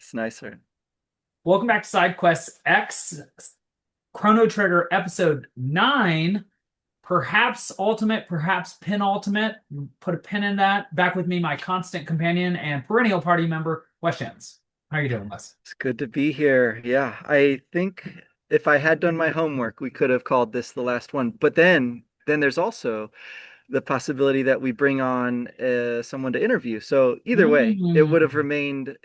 It's nicer. Welcome back to Side Quest X, Chrono Trigger Episode 9. Perhaps ultimate, perhaps penultimate. Put a pin in that. Back with me, my constant companion and perennial party member, Wes Jens. How are you doing, Wes? It's good to be here. Yeah, I think if I had done my homework, we could have called this the last one. But then there's also the possibility that we bring on someone to interview. So either way, Mm, it would have remained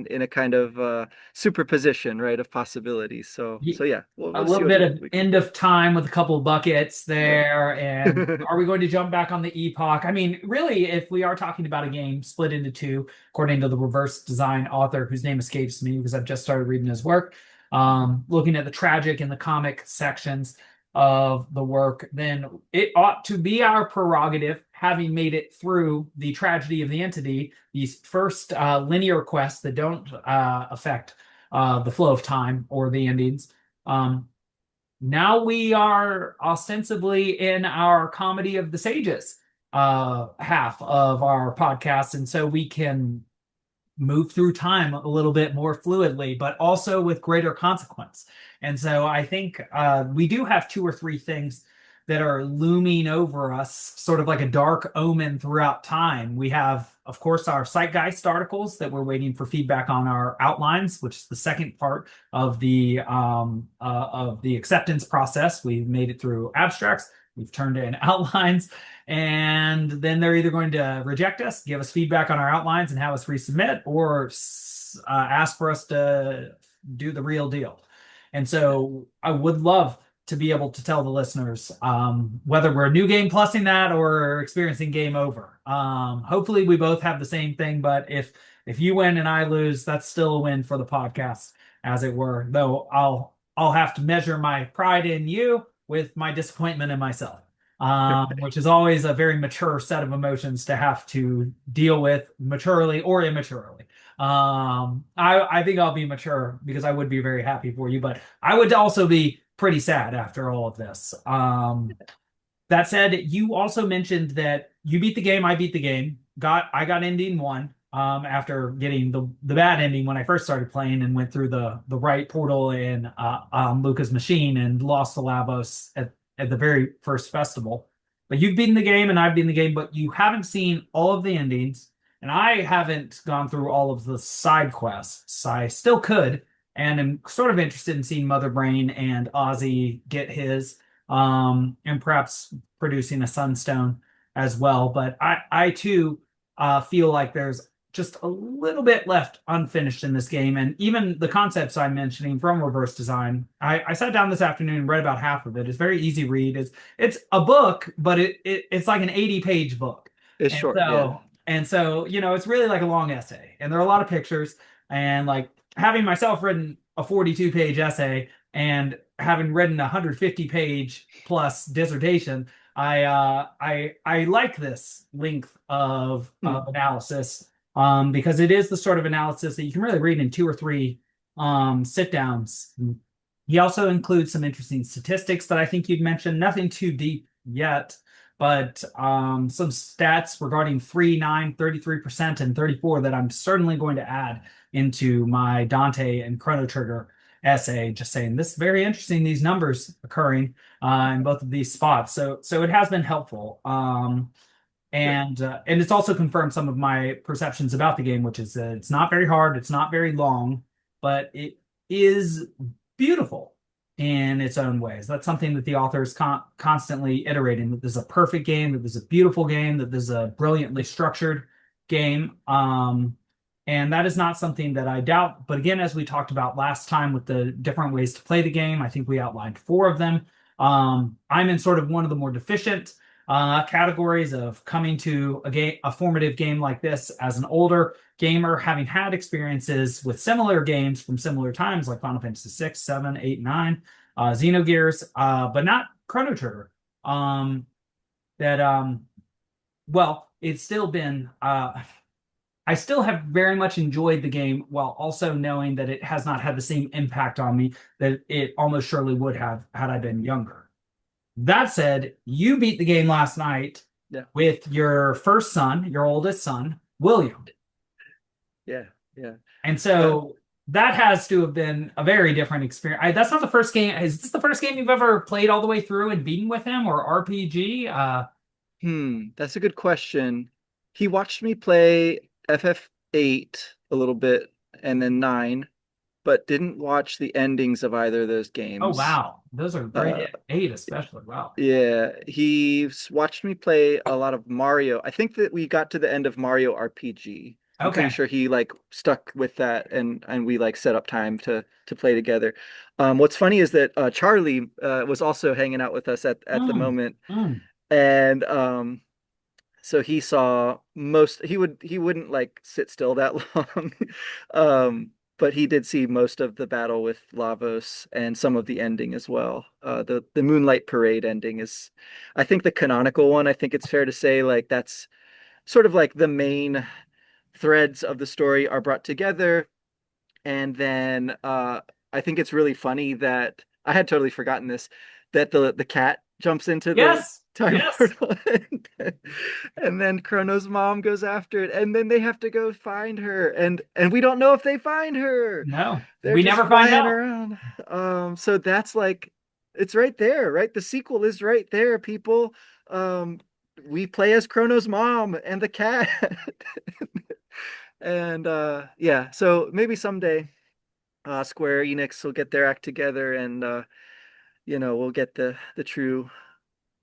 in a kind of superposition, right, of possibilities. So yeah, we'll a we'll see little what bit of we can end of time with a couple of buckets yeah. there. And are we going to jump back on the epoch? I mean, really, if we are talking about a game split into two, according to the reverse design author, whose name escapes me because I've just started reading his work, looking at the tragic and the comic sections of the work, then it ought to be our prerogative, having made it through the tragedy of the entity, these first linear quests that don't affect the flow of time or the endings. Um, Now we are ostensibly in our comedy of the sages half of our podcast, and so we can move through time a little bit more fluidly, but also with greater consequence. And so I think we do have two or three things that are looming over us, sort of like a dark omen throughout time. We have, of course, our Zeitgeist articles that we're waiting for feedback on our outlines, which is the second part of the acceptance process. We've made it through abstracts. We've turned in outlines, and then they're either going to reject us, give us feedback on our outlines, and have us resubmit, or ask for us to do the real deal. And so I would love to be able to tell the listeners whether we're new game plusing that or experiencing game over. Hopefully, we both have the same thing, but if you win and I lose, that's still a win for the podcast, as it were. Though I'll have to measure my pride in you with my disappointment in myself, which is always a very mature set of emotions to have to deal with maturely or immaturely. I think I'll be mature because I would be very happy for you, but I would also be pretty sad after all of this. That said, you also mentioned that you beat the game, I beat the game. I got ending one after getting the bad ending when I first started playing and went through the right portal in Luca's machine and lost to Lavos at the very first festival. But you've beaten the game and I've beaten the game, but you haven't seen all of the endings, and I haven't gone through all of the side quests. I still could, and am sort of interested in seeing Mother Brain and Ozzy get his, and perhaps producing a Sunstone as well. But I too feel like there's just a little bit left unfinished in this game. And even the concepts I'm mentioning from reverse design, I sat down this afternoon and read about half of it. It's very easy read. It's a book, but it's like an 80-page book. It's And short, yeah. so, it's really like a long essay. And there are a lot of pictures. And like having myself written a 42-page essay and having written a 150-page plus dissertation, I like this length of Hmm. analysis, because it is the sort of analysis that you can really read in two or three sit downs. He also includes some interesting statistics that I think you'd mentioned, nothing too deep yet, but some stats regarding 3, 9, 33%, and 34 that I'm certainly going to add into my Dante and Chrono Trigger essay, just saying this is very interesting, these numbers occurring in both of these spots. So it has been helpful. Good. And it's also confirmed some of my perceptions about the game, which is that it's not very hard, it's not very long, but it is beautiful in its own ways. That's something that the author is constantly iterating, that there's a perfect game, that there's a beautiful game, that there's a brilliantly structured game. And that is not something that I doubt. But again, as we talked about last time with the different ways to play the game, I think we outlined four of them. I'm in sort of one of the more deficient categories of coming to a formative game like this as an older gamer, having had experiences with similar games from similar times like Final Fantasy 6, 7, 8, 9, Xenogears, but not Chrono Trigger. That well, it's still been I still have very much enjoyed the game while also knowing that it has not had the same impact on me that it almost surely would have had I been younger. That said, you beat the game last night Yeah. with your first son, your oldest son, William. Yeah. Yeah. And Uh, so that has to have been a very different experience. That's not the first game. Is this the first game you've ever played all the way through and beaten with him, or RPG? that's a good question. He watched me play FF8 a little bit and then 9, but didn't watch the endings of either of those Oh games. wow, those are great. Uh, Eight especially. Wow. yeah, he's watched me play a lot of Mario. I think that we got to the end of Mario RPG. I'm pretty Okay. sure he like stuck with that and we like set up time to play together. What's funny is that Charlie was also hanging out with us at the Mm, moment, mm. and so he saw most he wouldn't like sit still that long. But he did see most of the battle with Lavos and some of the ending as well. The Moonlight Parade ending is I think the canonical one. I think it's fair to say like that's sort of like the main threads of the story are brought together. And then I think it's really funny that I had totally forgotten this, that the cat jumps into the Yes. time Yes. portal and then Chrono's mom goes after it and then they have to go find her and we don't know if they find her. No, They're we just never find flying out. around. So that's like it's right there, right? The sequel is right there, people. Um we play as Chrono's mom and the cat. And yeah, so maybe someday Square Enix will get their act together and we'll get the true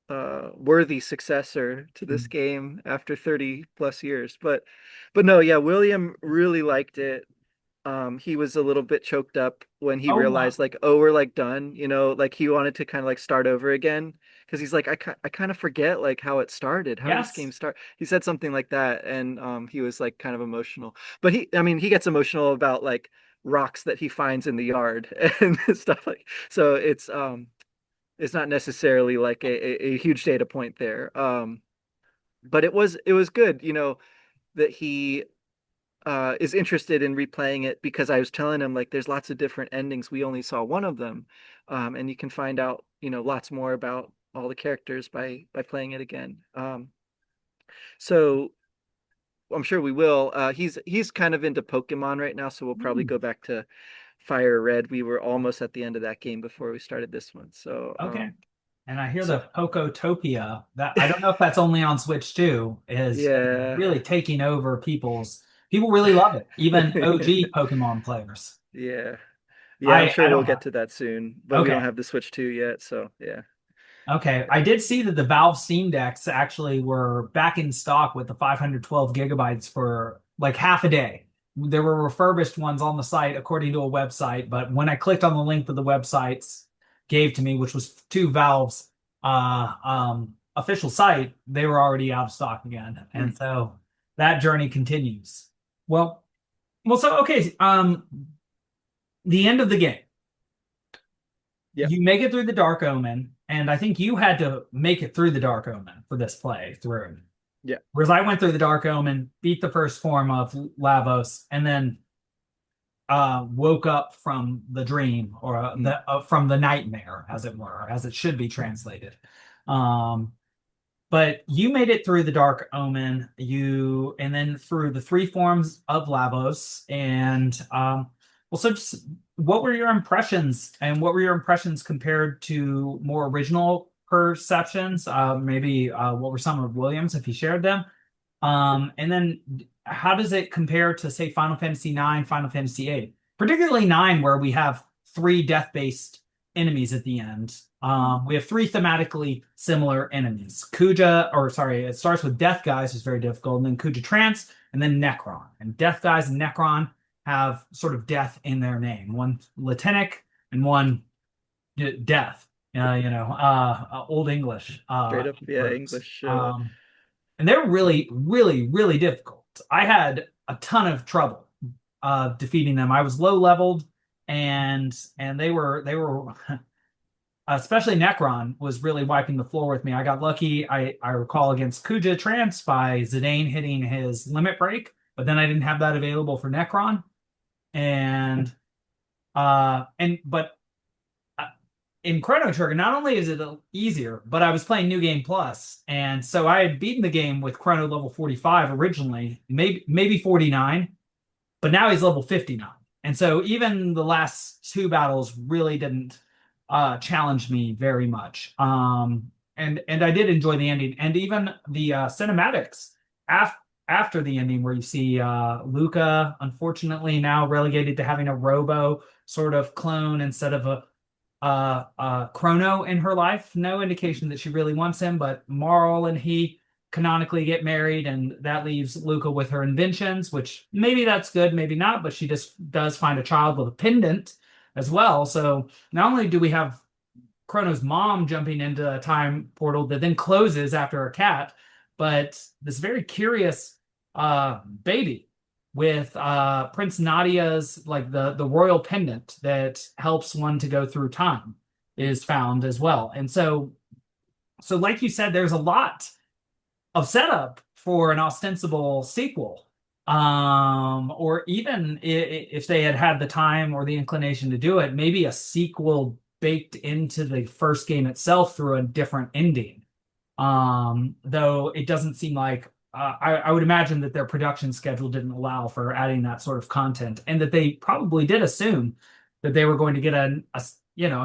worthy successor to this game after 30 plus years. But no, yeah, William really liked it. He was a little bit choked up when he Oh wow. realized like, oh, we're like done, like he wanted to kind of like start over again because he's like, I kind of forget like how it started, how did this Yes. game start? He said something like that, and he was like kind of emotional. But I mean, he gets emotional about like rocks that he finds in the yard and stuff like. So it's not necessarily like a huge data point there. But it was good, that he is interested in replaying it because I was telling him like there's lots of different endings. We only saw one of them, and you can find out lots more about all the characters by playing it again. So I'm sure we will. He's kind of into Pokemon right now, so we'll probably Hmm. go back to Fire Red. We were almost at the end of that game before we started this one. So Okay. And I hear so the Pokotopia that I don't know if that's only on Switch too is yeah. really taking over people really love it, even OG Pokemon players. Yeah. Yeah, I'm I sure we'll don't get have. to that soon, but we Okay. don't have the Switch 2 yet, so yeah. Okay. I did see that the Valve Steam Decks actually were back in stock with the 512 gigabytes for like half a day. There were refurbished ones on the site according to a website, but when I clicked on the link that the websites gave to me, which was to Valve's official site, they were already out of stock again. Hmm. And so that journey continues. Well, so okay, the end of the game. Yep. You make it through the Dark Omen, and I think you had to make it through the Dark Omen for this play through. Yeah. Whereas I went through the Dark Omen, beat the first form of Lavos, and then woke up from the dream or Hmm. from the nightmare, as it were, as it should be translated. Um, but you made it through the Dark Omen, and then through the three forms of Lavos, and well, so just what were your impressions, and what were your impressions compared to more original perceptions? Maybe what were some of Williams, if he shared them? And then how does it compare to say Final Fantasy IX, Final Fantasy VIII, particularly nine, where we have three death-based enemies at the end. We have three thematically similar enemies. Kuja, or sorry, it starts with Death Guys, is very difficult, and then Kuja Trance, and then Necron. And Death Guys and Necron have sort of death in their name. One Latinic and one death. Old English Straight up, yeah, roots. English. And they're really, really, really difficult. I had a ton of trouble defeating them. I was low leveled, and they were especially Necron was really wiping the floor with me. I got lucky. I recall against Kuja Trance by Zidane hitting his limit break, but then I didn't have that available for Necron. And but in Chrono Trigger, not only is it easier, but I was playing New Game Plus, and so I had beaten the game with Chrono level 45 originally, maybe 49, but now he's level 59. And so even the last two battles really didn't challenge me very much. And I did enjoy the ending, and even the cinematics af after the ending, where you see Luca, unfortunately now relegated to having a Robo sort of clone instead of a Chrono in her life. No indication that she really wants him, but Marl and he canonically get married, and that leaves Luca with her inventions, which maybe that's good, maybe not, but she just does find a child with a pendant as well. So not only do we have Chrono's mom jumping into a time portal that then closes after a cat, but this very curious baby with Prince Nadia's, like the royal pendant that helps one to go through time, is found as well. And so like you said, there's a lot of setup for an ostensible sequel. Or even if they had had the time or the inclination to do it, maybe a sequel baked into the first game itself through a different ending. Though it doesn't seem like I would imagine that their production schedule didn't allow for adding that sort of content, and that they probably did assume that they were going to get a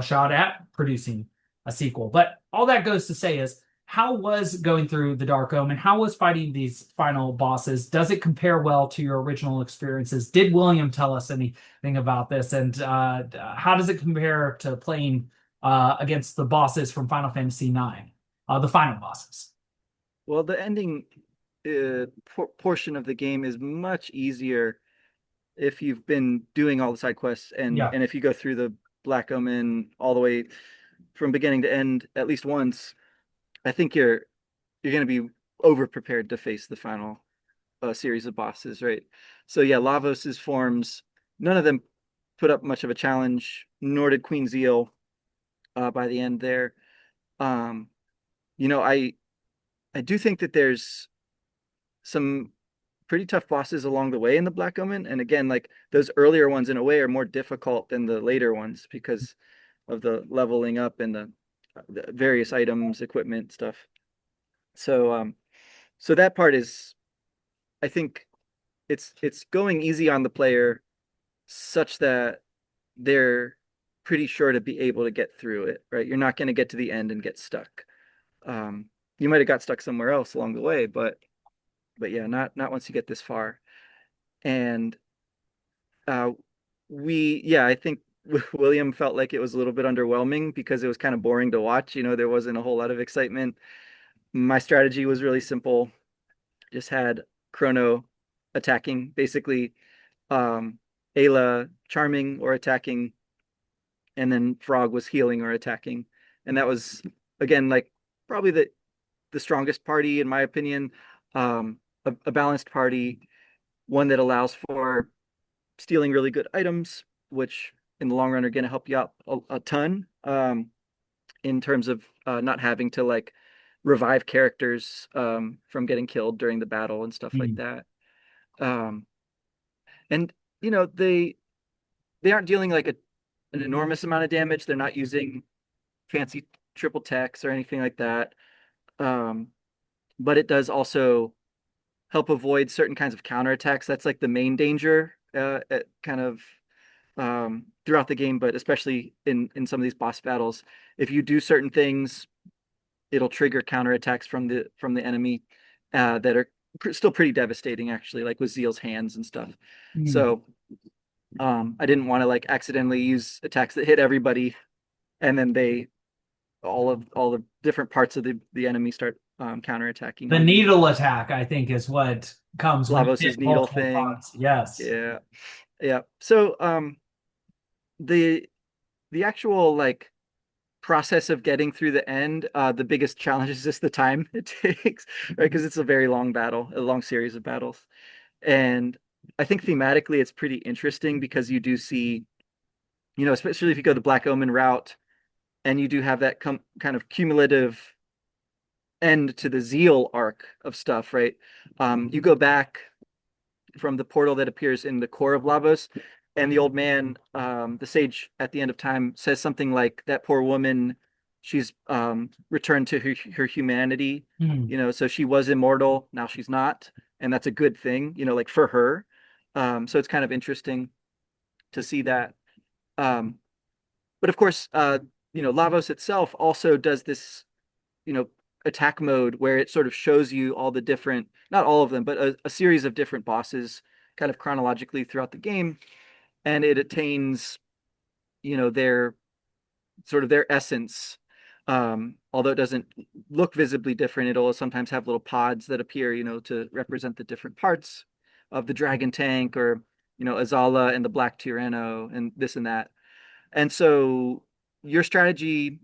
shot at producing a sequel. But all that goes to say is, how was going through the Dark Omen? How was fighting these final bosses? Does it compare well to your original experiences? Did William tell us anything about this? And how does it compare to playing against the bosses from Final Fantasy IX, the final bosses? Well, the ending portion of the game is much easier if you've been doing all the side quests, and Yeah. if you go through the Black Omen all the way from beginning to end at least once. I think you're going to be over prepared to face the final series of bosses, right? So yeah, Lavos's forms, none of them put up much of a challenge, nor did Queen Zeal by the end there. Um, you know, I do think that there's some pretty tough bosses along the way in the Black Omen, and again, like those earlier ones in a way are more difficult than the later ones because of the leveling up and the various items, equipment, stuff. So so that part is, I think it's going easy on the player such that they're pretty sure to be able to get through it, right? You're not going to get to the end and get stuck. Um, you might have got stuck somewhere else along the way, but yeah, not once you get this far. And uh, I think William felt like it was a little bit underwhelming because it was kind of boring to watch. You know, there wasn't a whole lot of excitement. My strategy was really simple. Just had Chrono attacking, basically Ayla charming or attacking, and then Frog was healing or attacking. And that was, again, like probably the strongest party in my opinion. A balanced party, one that allows for stealing really good items, which in the long run are going to help you out a ton, in terms of not having to like revive characters from getting killed during the battle and stuff like Hmm. that. Um, and you know they aren't dealing like an enormous amount of damage. They're not using fancy triple techs or anything like that. Um, but it does also help avoid certain kinds of counterattacks. That's like the main danger, kind of throughout the game, but especially in some of these boss battles. If you do certain things, it'll trigger counterattacks from the enemy that are still pretty devastating, actually, like with Zeal's hands and stuff. Hmm. So I didn't want to like accidentally use attacks that hit everybody, and then they all the different parts of the enemy start counterattacking The on me. needle attack, I think, is what comes when you hit Lavos's needle multiple thing. parts. Yes. Yeah. Yeah. So the the actual like process of getting through the end, the biggest challenge is just the time it takes, right? Because it's a very long battle, a long series of battles. And I think thematically it's pretty interesting because you do see, you know, especially if you go the Black Omen route and you do have that kind of cumulative end to the Zeal arc of stuff, right? You go back from the portal that appears in the core of Lavos, and the old man, the sage at the end of time, says something like, "That poor woman, she's returned to her humanity. Hmm. You know, so she was immortal, now she's not, and that's a good thing. You know, like for her." So it's kind of interesting to see that. Um, but of course, Lavos itself also does this, you know, attack mode where it sort of shows you all the different, not all of them, but a series of different bosses kind of chronologically throughout the game. And it attains, their sort of their essence. Although it doesn't look visibly different, it'll sometimes have little pods that appear, to represent the different parts of the dragon tank or, Azala and the Black Tyranno and this and that. And so your strategy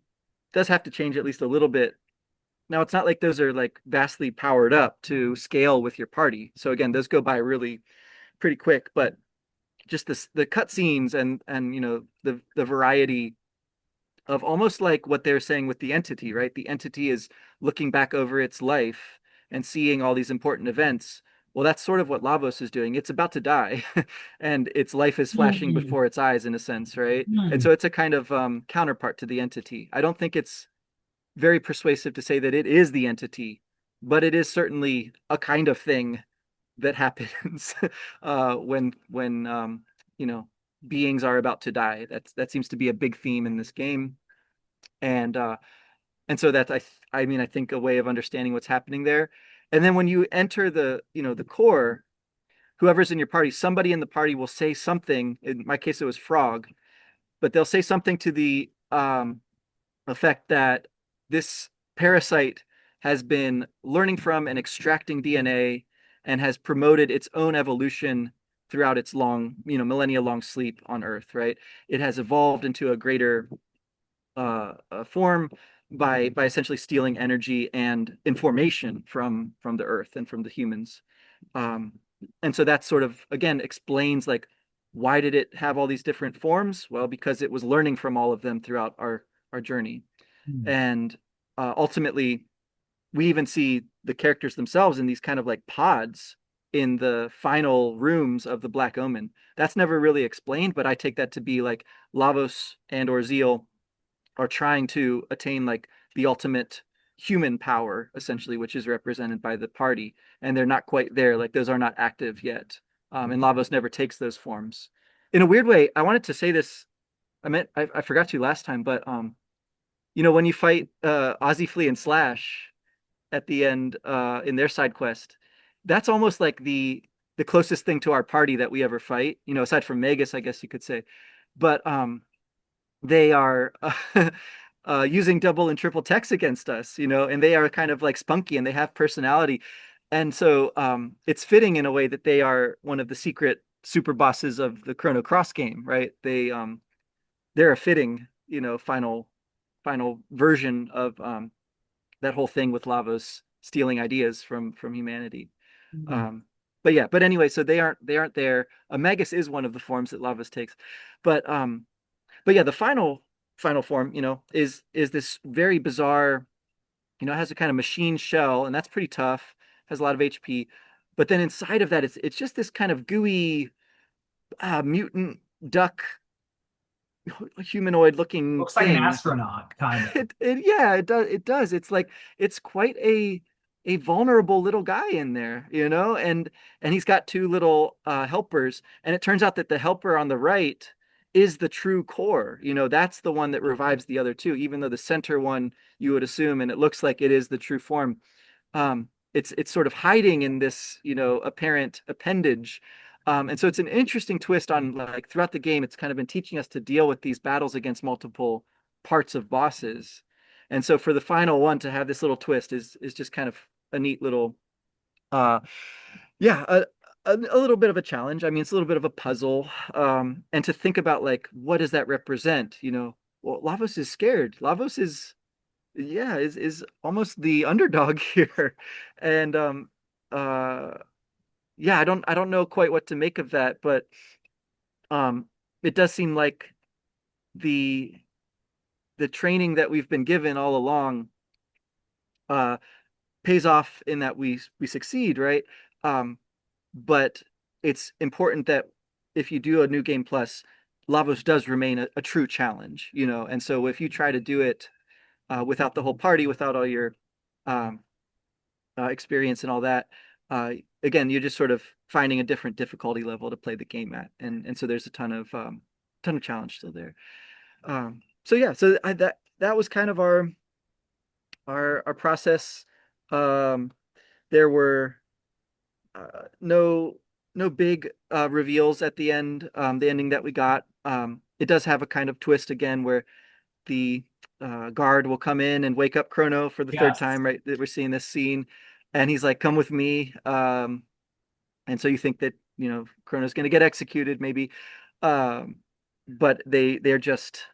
does have to change at least a little bit. Now, it's not like those are like vastly powered up to scale with your party. So again, those go by really pretty quick, but just the cutscenes and the variety of almost like what they're saying with the entity, right? The entity is looking back over its life and seeing all these important events. Well, that's sort of what Lavos is doing. It's about to die, and its life is flashing Hmm. before its eyes, in a sense, right? And Hmm. so it's a kind of counterpart to the entity. I don't think it's very persuasive to say that it is the entity, but it is certainly a kind of thing that happens when you know beings are about to die. That seems to be a big theme in this game, and uh, and so that's I mean I think a way of understanding what's happening there. And then when you enter the core, whoever's in your party, somebody in the party will say something. In my case, it was Frog, but they'll say something to the effect that this parasite has been learning from and extracting DNA and has promoted its own evolution throughout its long, millennia long sleep on Earth, right? It has evolved into a greater form by essentially stealing energy and information from the Earth and from the humans. Um, and so that sort of again explains like why did it have all these different forms? Well, because it was learning from all of them throughout our journey. Hmm. And ultimately, we even see the characters themselves in these kind of like pods in the final rooms of the Black Omen. That's never really explained, but I take that to be like Lavos and or Zeal are trying to attain like the ultimate human power, essentially, which is represented by the party, and they're not quite there. Like those are not active yet, and Lavos never takes those forms. In a weird way, I wanted to say this. I forgot to last time, but when you fight Ozzy Flea and Slash at the end in their side quest, that's almost like the closest thing to our party that we ever fight. Aside from Magus, I guess you could say. But they are using double and triple text against us, and they are kind of like spunky and they have personality. And so it's fitting in a way that they are one of the secret super bosses of the Chrono Cross game, right? They're a fitting, final version of that whole thing with Lavos stealing ideas from humanity. Hmm. Um, but anyway, so they aren't there. Magus is one of the forms that Lavos takes, but yeah, the final form, is this very bizarre, it has a kind of machine shell, and that's pretty tough, has a lot of HP. But then inside of that, it's just this kind of gooey mutant duck humanoid looking Looks like an thing. astronaut, kind of. Yeah, it does. It's like it's quite a vulnerable little guy in there, and he's got two little helpers, and it turns out that the helper on the right is the true core. That's the one that revives the other two, even though the center one you would assume, and it looks like it is the true form. It's sort of hiding in this, apparent appendage. And so it's an interesting twist on like throughout the game, it's kind of been teaching us to deal with these battles against multiple parts of bosses. And so for the final one to have this little twist is just kind of a neat little uh yeah, a little bit of a challenge. I mean, it's a little bit of a puzzle. And to think about like what does that represent, Well, Lavos is scared. Lavos is yeah, is almost the underdog here. And uh yeah, I don't know quite what to make of that, but um it does seem like the the training that we've been given all along uh pays off in that we succeed, right? But it's important that if you do a new game plus, Lavos does remain a true challenge, and so if you try to do it without the whole party, without all your um experience and all that, uh, again, you're just sort of finding a different difficulty level to play the game at, and so there's a ton of challenge still there. So yeah, so that was kind of our process. Um, there were no big reveals at the end. The ending that we got, it does have a kind of twist again where the guard will come in and wake up Chrono for the third Yes. time, right? That we're seeing this scene, and he's like, "Come with me." And so you think that Chrono's going to get executed, maybe, um, but they're just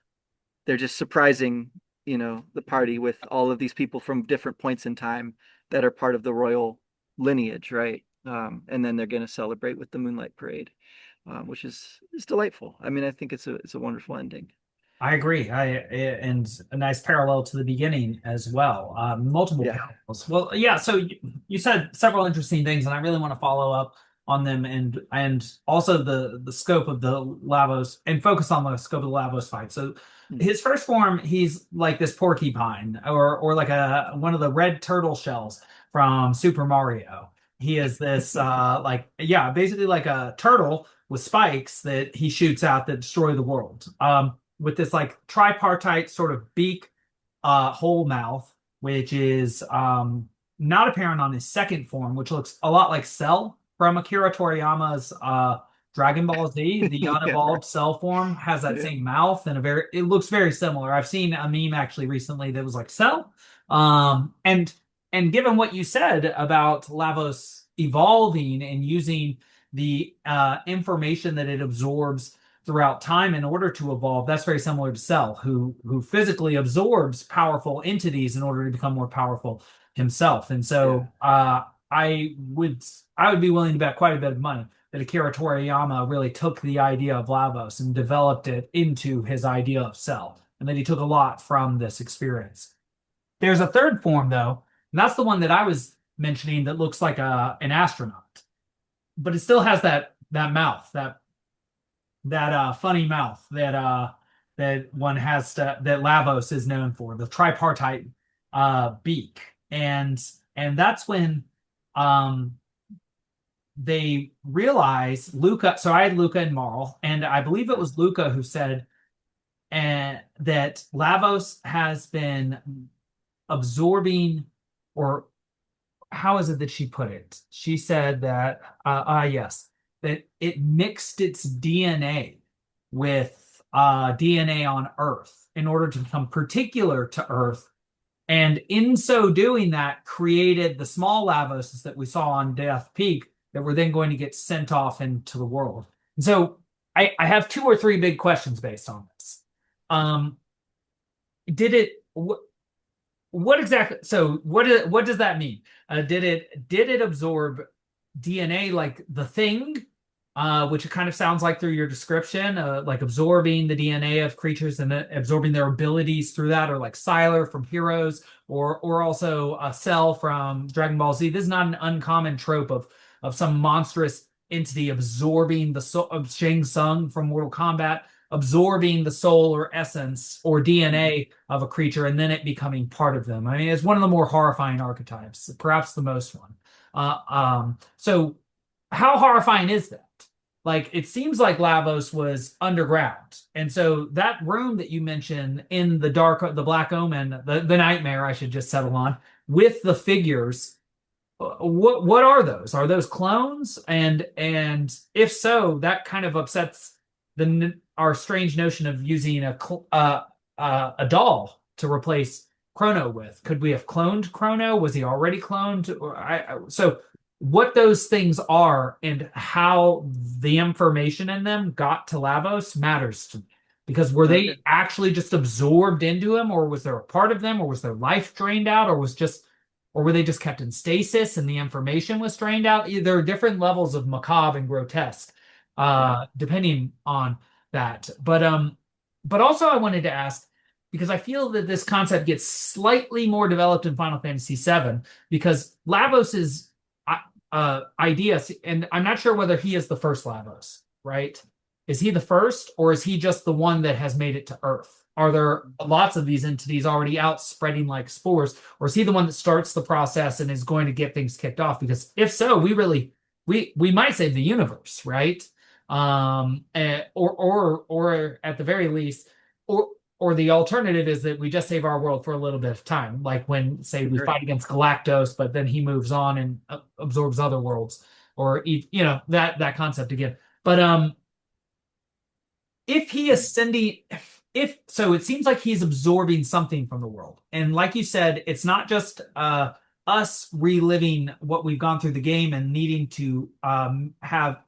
surprising, the party with all of these people from different points in time that are part of the royal lineage, right? And then they're going to celebrate with the Moonlight Parade, which is delightful. I mean, I think it's a wonderful ending. I agree. And a nice parallel to the beginning as well. Multiple Yeah, parallels. Well, yeah. So you said several interesting things, and I really want to follow up on them, and also the scope of the Lavos, and focus on the scope of the Lavos fight. So mm. his first form, he's like this porcupine, or like a one of the red turtle shells from Super Mario. He is this like, yeah, basically like a turtle with spikes that he shoots out that destroy the world. With this like tripartite sort of beak, whole mouth, which is not apparent on his second form, which looks a lot like Cell from Akira Toriyama's Dragon Ball Z. The Yeah, unevolved Cell form has that yeah, same mouth, and it looks very similar. I've seen a meme actually recently that was like Cell. And given what you said about Lavos evolving and using the information that it absorbs throughout time in order to evolve, that's very similar to Cell, who physically absorbs powerful entities in order to become more powerful himself. And yeah, so I would be willing to bet quite a bit of money that Akira Toriyama really took the idea of Lavos and developed it into his idea of Cell, and that he took a lot from this experience. There's a third form though, and that's the one that I was mentioning that looks like an astronaut, but it still has that mouth, that funny mouth that one has that Lavos is known for, the tripartite beak. And that's when um they realize Luca. So I had Luca and Marl, and I believe it was Luca who said that Lavos has been absorbing, or how is it that she put it? She said that, yes, that it mixed its DNA with DNA on Earth in order to become particular to Earth. And in so doing that, created the small Lavos that we saw on Death Peak that were then going to get sent off into the world. And so I have two or three big questions based on this. Um, did it, what exactly, so what does that mean? Did it absorb DNA like the thing, which it kind of sounds like through your description, like absorbing the DNA of creatures and absorbing their abilities through that, or like Sylar from Heroes, or also a Cell from Dragon Ball Z. This is not an uncommon trope of some monstrous entity absorbing the soul of Shang Tsung from Mortal Kombat, absorbing the soul or essence or mhm, DNA of a creature and then it becoming part of them. I mean, it's one of the more horrifying archetypes, perhaps the most one. So how horrifying is that? Like, it seems like Lavos was underground. And so that room that you mentioned in the Black Omen, the nightmare I should just settle on, with the figures, what are those? Are those clones? And if so, that kind of upsets our strange notion of using a doll to replace Chrono with. Could we have cloned Chrono? Was he already cloned? So what those things are and how the information in them got to Lavos matters to me. Because were okay, they actually just absorbed into him, or was there a part of them, or was their life drained out, or were they just kept in stasis and the information was drained out? There are different levels of macabre and grotesque, yeah, depending on that. But also I wanted to ask, because I feel that this concept gets slightly more developed in Final Fantasy VII, because Lavos's idea, and I'm not sure whether he is the first Lavos, right? Is he the first, or is he just the one that has made it to Earth? are there lots of these entities already out spreading like spores, or is he the one that starts the process and is going to get things kicked off? Because if so, we might save the universe, right? Or at the very least, or or the alternative is that we just save our world for a little bit of time, like when, say, we Sure. fight against Galactos, but then he moves on and absorbs other worlds, or that concept again. But if he is sending, if so, it seems like he's absorbing something from the world, and like you said, it's not just us reliving what we've gone through the game and needing to have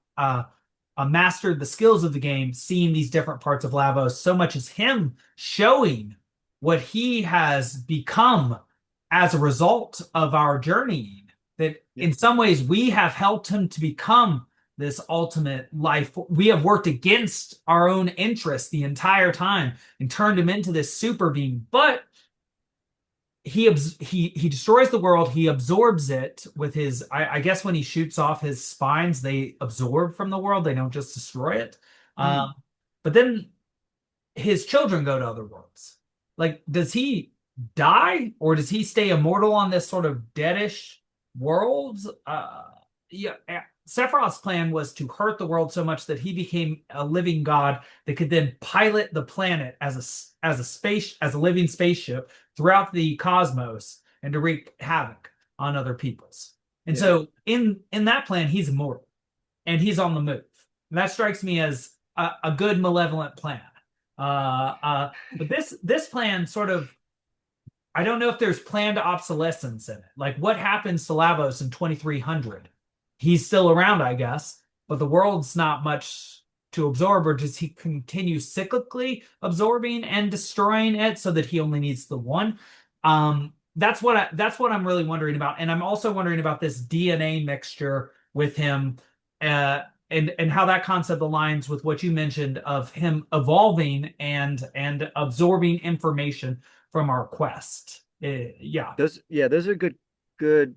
mastered the skills of the game, seeing these different parts of Lavos, so much as him showing what he has become as a result of our journeying. That Yeah. in some ways we have helped him to become this ultimate life. We have worked against our own interests the entire time and turned him into this super being. But he destroys the world. He absorbs it with his. I guess when he shoots off his spines, they absorb from the world. They don't just destroy it. Hmm. But then his children go to other worlds. Like, does he die or does he stay immortal on this sort of deadish world? Yeah. Sephiroth's plan was to hurt the world so much that he became a living god that could then pilot the planet as a living spaceship throughout the cosmos and to wreak havoc on other peoples. And Yeah. so in that plan, he's immortal and he's on the move. And that strikes me as a good malevolent plan. But this plan sort of, I don't know if there's planned obsolescence in it. Like what happens to Lavos in 2300? He's still around, I guess, but the world's not much to absorb, or does he continue cyclically absorbing and destroying it so that he only needs the one? That's what I'm really wondering about. And I'm also wondering about this DNA mixture with him, and how that concept aligns with what you mentioned of him evolving and absorbing information from our quest. Yeah. Those are good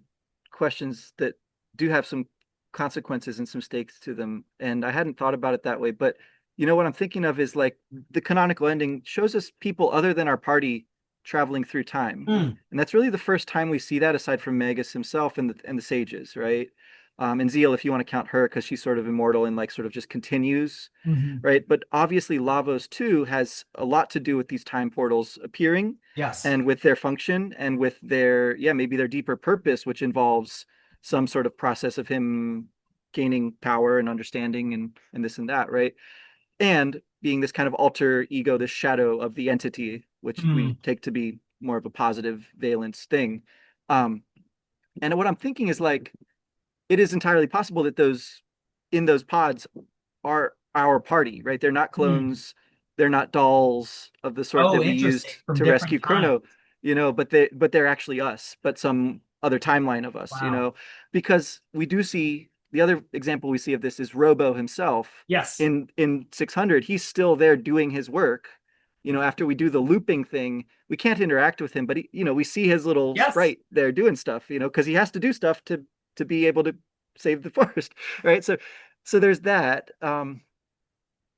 questions that do have some consequences and some stakes to them. And I hadn't thought about it that way, but what I'm thinking of is like the canonical ending shows us people other than our party traveling through time. Mm. And that's really the first time we see that aside from Magus himself and the sages, right? And Zeal, if you want to count her, because she's sort of immortal and like sort of just continues, Hmm. right? But obviously Lavos too has a lot to do with these time portals appearing Yes. and with their function and with their, yeah, maybe their deeper purpose, which involves some sort of process of him gaining power and understanding and this and that, right? And being this kind of alter ego, this shadow of the entity, which we Mm. take to be more of a positive valence thing. Um, and what I'm thinking is like it is entirely possible that those in those pods are our party, right? They're not Mm. clones, they're not dolls of the sort Oh, that we interesting. used From to rescue different times. Chrono, but they're actually us, but some other timeline of us, Wow. because we do see the other example we see of this is Robo himself Yes. in 600. He's still there doing his work. After we do the looping thing, we can't interact with him, but we see his little Yes. sprite there doing stuff, because he has to do stuff to be able to save the forest, right? So there's that.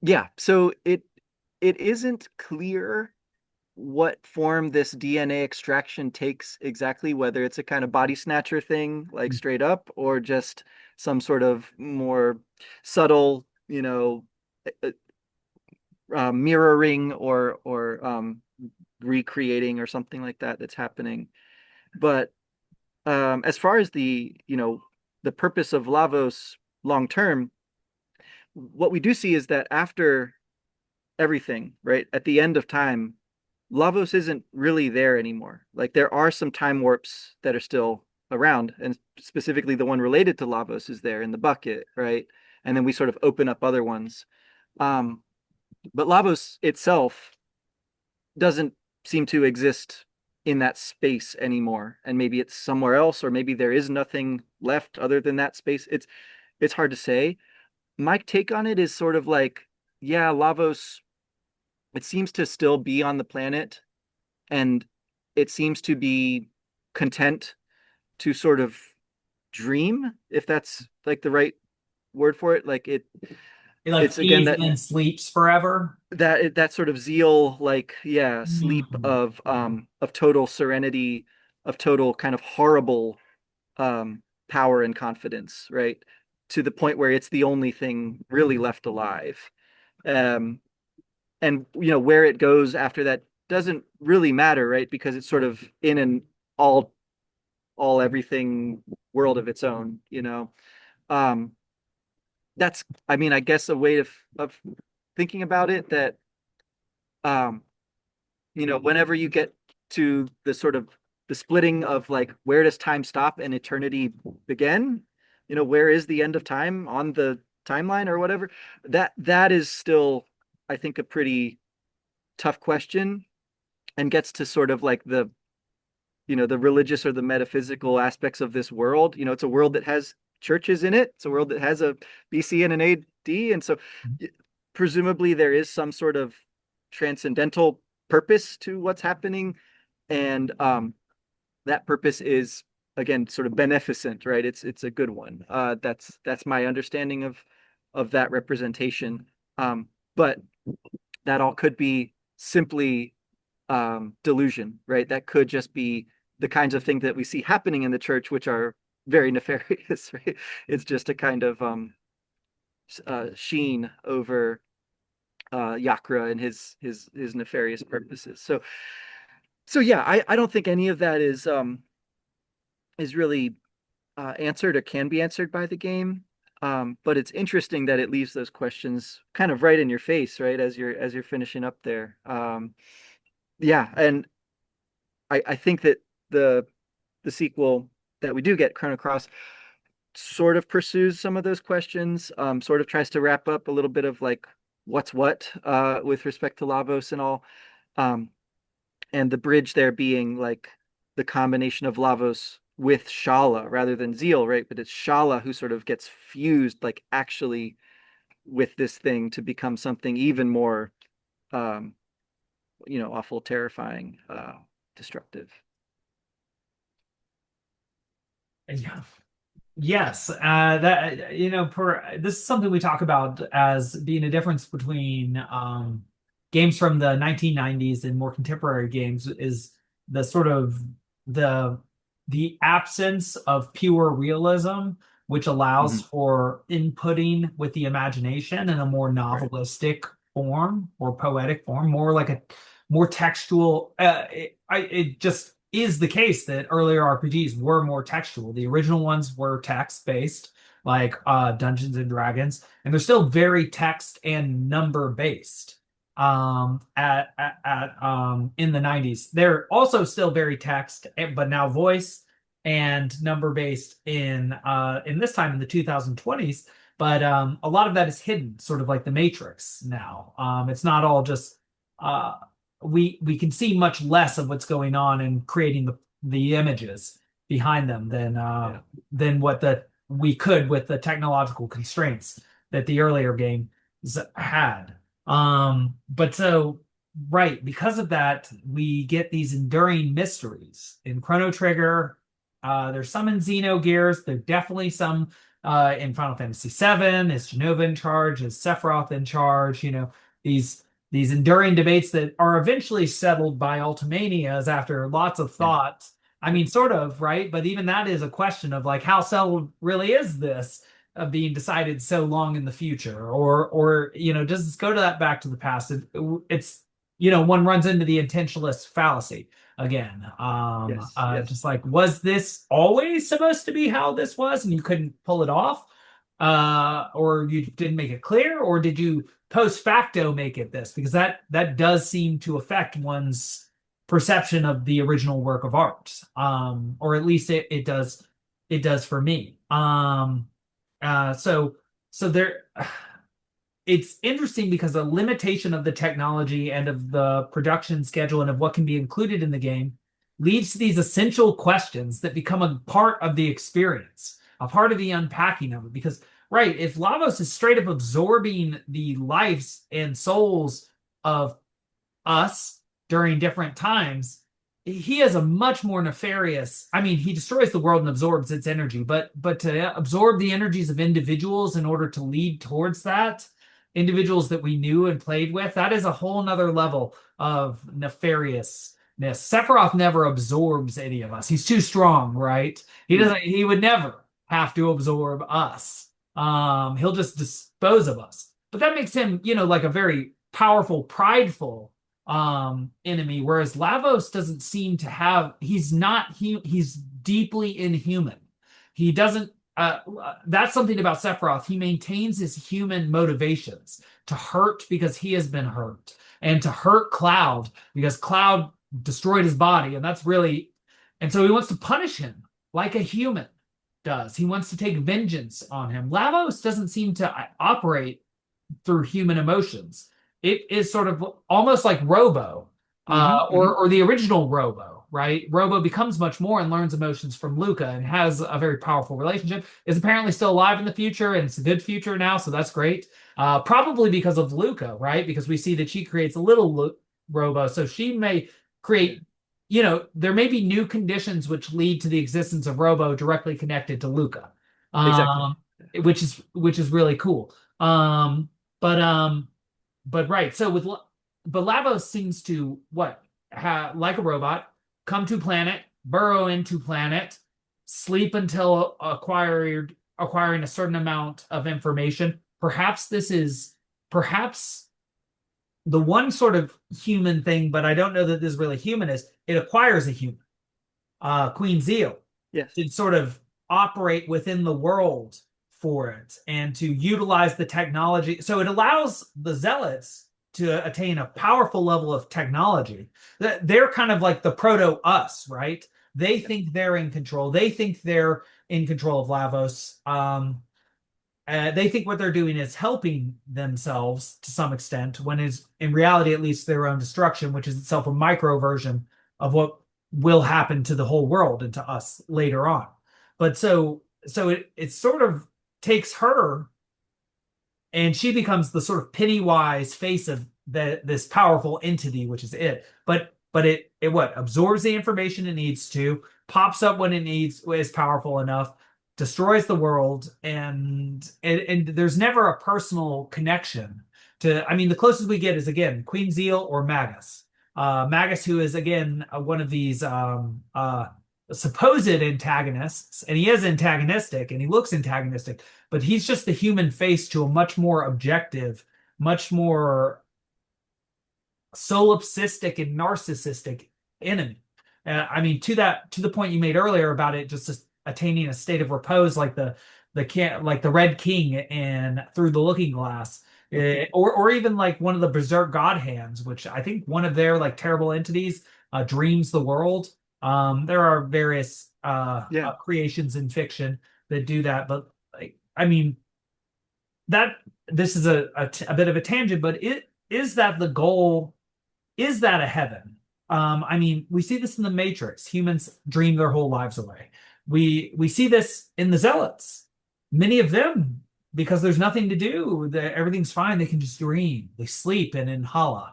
Yeah, so it isn't clear what form this DNA extraction takes exactly, whether it's a kind of body snatcher thing, like straight up, or just some sort of more subtle, uh, mirroring or recreating or something like that that's happening. But as far as the purpose of Lavos long term, what we do see is that after everything, right, at the end of time, Lavos isn't really there anymore. Like there are some time warps that are still around, and specifically the one related to Lavos is there in the bucket, right? And then we sort of open up other ones. Um, but Lavos itself doesn't seem to exist in that space anymore. And maybe it's somewhere else, or maybe there is nothing left other than that space. It's hard to say. My take on it is sort of like, yeah, Lavos, it seems to still be on the planet and it seems to be content to sort of dream, if that's like the right word for it. Like It like It's again feeds and then sleeps forever. that sort of zeal, like, yeah, sleep Mhm. of total serenity, of total kind of horrible power and confidence, right? To the point where it's the only thing really left alive. Um, and where it goes after that doesn't really matter, right? Because it's sort of in an all everything world of its own, you know. Um, that's, I mean, I guess a way of thinking about it, that um, whenever you get to the sort of the splitting of like, where does time stop and eternity begin? Where is the end of time on the timeline or whatever? That is still, I think, a pretty tough question, and gets to sort of like the religious or the metaphysical aspects of this world. It's a world that has churches in it. It's a world that has a BC and an AD, and so presumably there is some sort of transcendental purpose to what's happening, and that purpose is, again, sort of beneficent, right? It's a good one. That's my understanding of that representation. But that all could be simply delusion, right? That could just be the kinds of things that we see happening in the church, which are very nefarious, right? It's just a kind of sheen over Yakra and his nefarious purposes. So yeah, I don't think any of that is really answered or can be answered by the game. But it's interesting that it leaves those questions kind of right in your face, right, as you're finishing up there. Yeah, and I think that the the sequel that we do get, Chrono Cross, sort of pursues some of those questions, sort of tries to wrap up a little bit of like what's what with respect to Lavos and all. Um, and the bridge there being like the combination of Lavos with Shala rather than Zeal, right? But it's Shala who sort of gets fused, like, actually with this thing to become something even more, um, awful, terrifying, destructive. Yeah. Yes, that this is something we talk about as being a difference between games from the 1990s and more contemporary games is the sort of the the absence of pure realism, which allows Mhm. for inputting with the imagination in a more Right. novelistic form or poetic form, more like a more textual. It just is the case that earlier RPGs were more textual. The original ones were text based, like Dungeons and Dragons, and they're still very text and number based. In the 90s, they're also still very text, but now voice and number based in this time in the 2020s. But a lot of that is hidden, sort of like the Matrix now. It's not all just uh, we can see much less of what's going on and creating the images behind them Yeah. than what the we could with the technological constraints that the earlier games had. But so right, because of that, we get these enduring mysteries in Chrono Trigger. There's some in Xenogears. There's definitely some in Final Fantasy VII. Is Genova in charge? Is Sephiroth in charge? These enduring debates that are eventually settled by Ultimanias after lots of Yeah. thought. I mean, sort of, right? But even that is a question of like, how settled really is this being decided so long in the future? Or does this go to that back to the past? It's, one runs into the intentionalist fallacy again. Yes. Yes. Just like, was this always supposed to be how this was and you couldn't pull it off? Or you didn't make it clear, or did you post facto make it this? Because that does seem to affect one's perception of the original work of art. Or at least it does for me. So there it's interesting because the limitation of the technology and of the production schedule and of what can be included in the game leads to these essential questions that become a part of the experience, a part of the unpacking of it. Because, right, if Lavos is straight up absorbing the lives and souls of us during different times, he has a much more nefarious. I mean, he destroys the world and absorbs its energy, but to absorb the energies of individuals in order to lead towards that, individuals that we knew and played with, that is a whole nother level of nefariousness. Sephiroth never absorbs any of us. He's too strong, right? He Mm. doesn't, he would never have to absorb us. He'll just dispose of us. But that makes him, like a very powerful, prideful enemy, whereas Lavos doesn't seem to have, he's deeply inhuman. He doesn't that's something about Sephiroth. He maintains his human motivations to hurt because he has been hurt, and to hurt Cloud because Cloud destroyed his body, and that's really, and so he wants to punish him like a human does. He wants to take vengeance on him. Lavos doesn't seem to operate through human emotions. It is sort of almost like Robo, Hmm. Hmm. or the original Robo, right? Robo becomes much more and learns emotions from Luca and has a very powerful relationship. Is apparently still alive in the future, and it's a good future now, so that's great. Probably because of Luca, right? Because we see that she creates a little Robo, so she may create. There may be new conditions which lead to the existence of Robo directly connected to Luca, Exactly. um, which is really cool. But right. So but Lavos seems to like a robot, come to planet, burrow into planet, sleep until acquiring a certain amount of information. Perhaps the one sort of human thing, but I don't know that this is really human, is it acquires a human, Queen Zeal, Yes. to sort of operate within the world for it and to utilize the technology. So it allows the zealots to attain a powerful level of technology. They're kind of like the proto us, right? They Yeah. think they're in control. They think they're in control of Lavos. They think what they're doing is helping themselves to some extent, when is in reality at least their own destruction, which is itself a micro version of what will happen to the whole world and to us later on. But so it sort of takes her, and she becomes the sort of Pennywise face of this powerful entity, which is it. But it what absorbs the information it needs to, pops up when it needs, is powerful enough, destroys the world, and there's never a personal connection to. I mean, the closest we get is again Queen Zeal or Magus. Magus, who is again one of these supposed antagonists, and he is antagonistic and he looks antagonistic, but he's just the human face to a much more objective, much more solipsistic and narcissistic enemy. I mean, to the point you made earlier about it just attaining a state of repose, like the Red King in Through the Looking Glass. Hmm. Or even like one of the Berserk God Hands, which I think one of their like terrible entities dreams the world. There are various Yeah. creations in fiction that do that, but like, I mean, that this is a bit of a tangent, but is that the goal? Is that a heaven? I mean, we see this in the Matrix. Humans dream their whole lives away. We see this in the Zealots. Many of them, because there's nothing to do, everything's fine. They can just dream. They sleep and inhala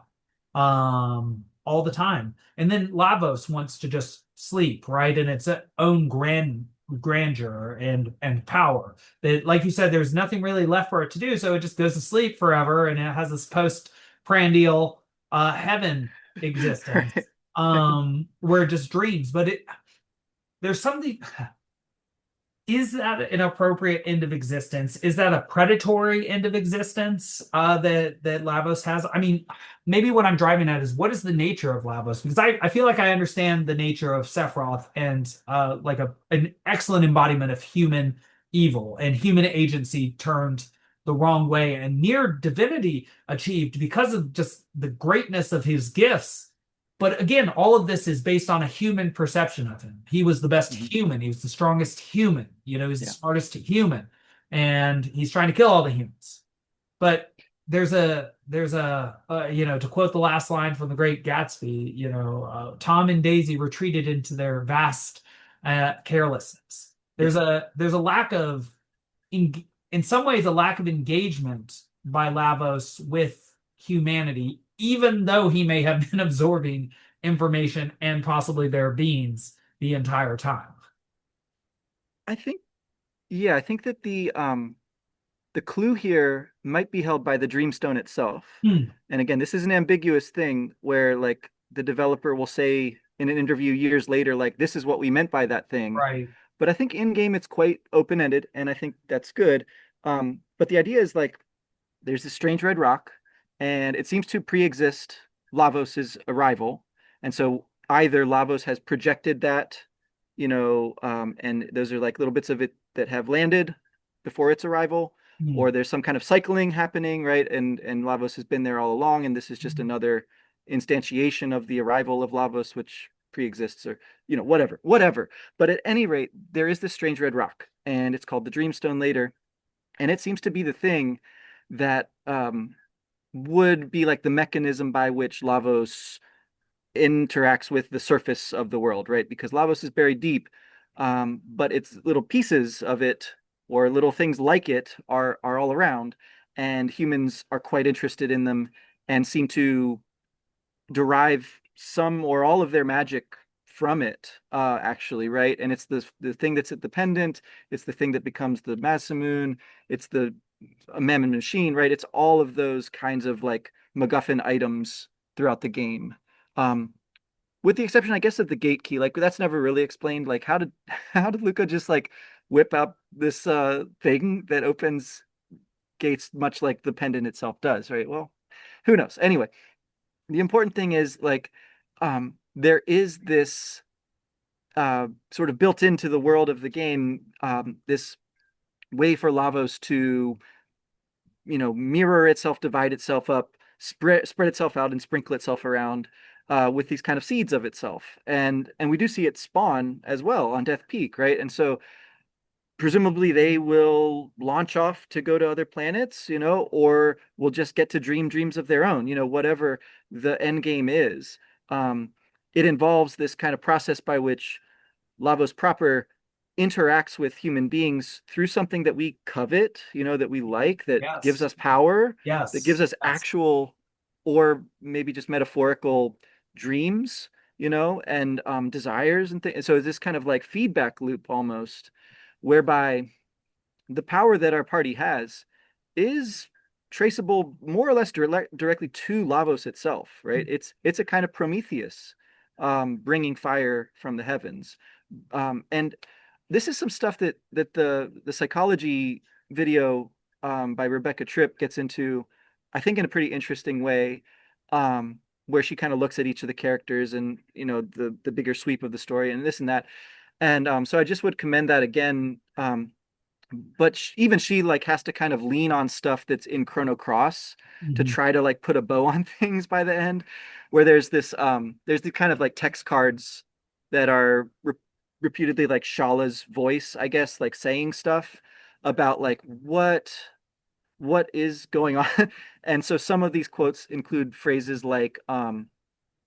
all the time. And then Lavos wants to just sleep, right? And its own grandeur and power. That, like you said, there's nothing really left for it to do, so it just goes to sleep forever, and it has this post-prandial heaven existence, Right. where it just dreams. But there's something. Is that an appropriate end of existence? Is that a predatory end of existence that Lavos has? I mean, maybe what I'm driving at is what is the nature of Lavos? Because I feel like I understand the nature of Sephiroth and like an excellent embodiment of human evil and human agency turned the wrong way and near divinity achieved because of just the greatness of his gifts. But again, all of this is based on a human perception of him. He was the best Hmm. human. He was the strongest human. He's the Yeah. smartest human, and he's trying to kill all the humans. But to quote the last line from The Great Gatsby, Tom and Daisy retreated into their vast carelessness. Yeah. There's a lack of, in some ways, a lack of engagement by Lavos with humanity, even though he may have been absorbing information and possibly their beings the entire time. I think, yeah, I think that the clue here might be held by the Dreamstone itself. Hmm. And again, this is an ambiguous thing where like the developer will say in an interview years later, like, this is what we meant by that thing. Right. But I think in game it's quite open-ended, and I think that's good. But the idea is like there's this strange red rock, and it seems to pre-exist Lavos's arrival. And so either Lavos has projected that, and those are like little bits of it that have landed before its arrival, Hmm. or there's some kind of cycling happening, right? And Lavos has been there all along, and this is just another instantiation of the arrival of Lavos, which pre-exists, or whatever. But at any rate, there is this strange red rock, and it's called the Dreamstone later, and it seems to be the thing that would be like the mechanism by which Lavos interacts with the surface of the world, right? Because Lavos is buried deep, but its little pieces of it or little things like it are all around, and humans are quite interested in them and seem to derive some or all of their magic from it, actually, right? And it's the thing that's at the pendant, it's the thing that becomes the Masamune, it's the a Mammon machine, right? It's all of those kinds of like MacGuffin items throughout the game. Um, with the exception, I guess, of the gate key. Like that's never really explained. Like how did Luca just like whip up this thing that opens gates much like the pendant itself does, right? Well, who knows? Anyway, the important thing is like there is this sort of built into the world of the game, this way for Lavos to mirror itself, divide itself up, spread itself out, and sprinkle itself around with these kind of seeds of itself. And we do see it spawn as well on Death Peak, right? And so presumably they will launch off to go to other planets, or will just get to dream dreams of their own, whatever the end game is. Um, it involves this kind of process by which Lavos proper interacts with human beings through something that we covet, that we like, that gives Yes. us power, that gives Yes. us Yes. actual or maybe just metaphorical dreams, and desires and things. So it's this kind of like feedback loop almost, whereby the power that our party has is traceable more or less directly to Lavos itself, right? It's a kind of Prometheus, bringing fire from the heavens. And this is some stuff that the psychology video by Rebecca Tripp gets into, I think, in a pretty interesting way, where she kind of looks at each of the characters and the bigger sweep of the story and this and that. And so I just would commend that again. But even she like has to kind of lean on stuff that's in Chrono Cross to Mhm. try to like put a bow on things by the end, where there's the kind of like text cards that are reputedly like Shala's voice, I guess, like saying stuff about like what is going on. And so some of these quotes include phrases like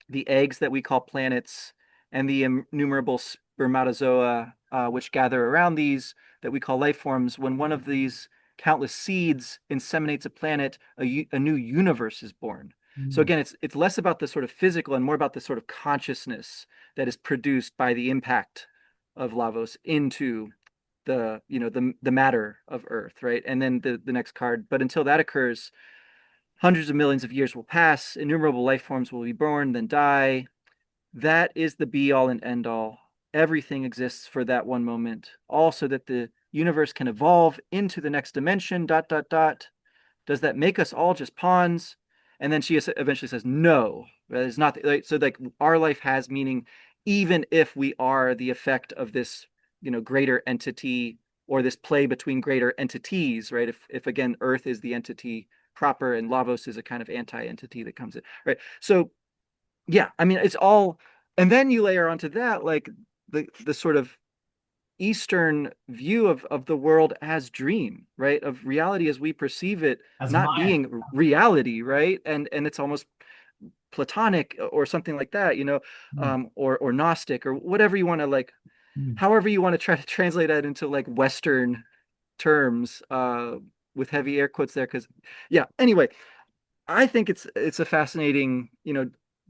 the eggs that we call planets and the innumerable spermatozoa which gather around these that we call life forms. When one of these countless seeds inseminates a planet, a new universe is born. So Mm. again, it's less about the sort of physical and more about the sort of consciousness that is produced by the impact of Lavos into the matter of Earth, right? And then the next card. But until that occurs, hundreds of millions of years will pass, innumerable life forms will be born, then die. That is the be all and end all. Everything exists for that one moment. Also, that the universe can evolve into the next dimension, dot, dot, dot. Does that make us all just pawns? And then she eventually says, no, that is not. Like, so, like, our life has meaning, even if we are the effect of this, greater entity or this play between greater entities, right? If again, Earth is the entity proper and Lavos is a kind of anti-entity that comes in, right? So, yeah, I mean, it's all, and then you layer onto that like the sort of Eastern view of the world as dream, right? Of reality as we perceive it, As not Maya. being reality, right? And it's almost Platonic or something like that, Mm. or Gnostic or whatever you want to like, Mm. however you want to try to translate that into like Western terms, with heavy air quotes there, because yeah. Anyway, I think it's a fascinating,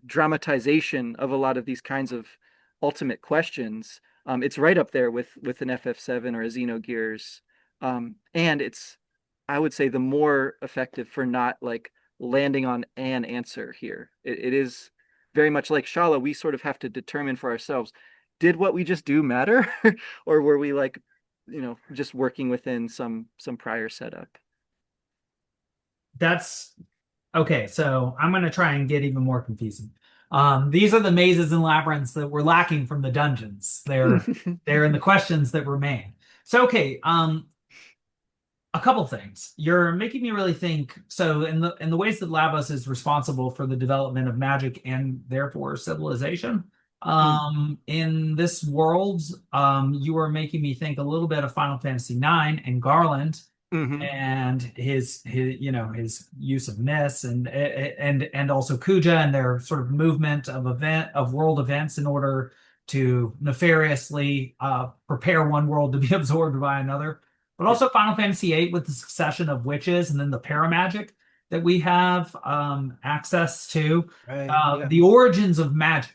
dramatization of a lot of these kinds of ultimate questions. It's right up there with an FF7 or a Xenogears, and it's I would say the more effective for not like landing on an answer here. It is very much like Shala. We sort of have to determine for ourselves, did what we just do matter? Or were we like, just working within some prior setup? That's okay. So I'm going to try and get even more confusing. These are the mazes and labyrinths that we're lacking from the dungeons. They're in the questions that remain. So okay, a couple things. You're making me really think. So in the ways that Lavos is responsible for the development of magic and therefore civilization, Mm. in this world, you are making me think a little bit of Final Fantasy IX and Garland Hmm. and his use of myths and also Kuja and their sort of movement of world events in order to nefariously prepare one world to be absorbed by another. But Yeah. also Final Fantasy VIII with the succession of witches and then the paramagic that we have access to. Right. Yeah. The origins of magic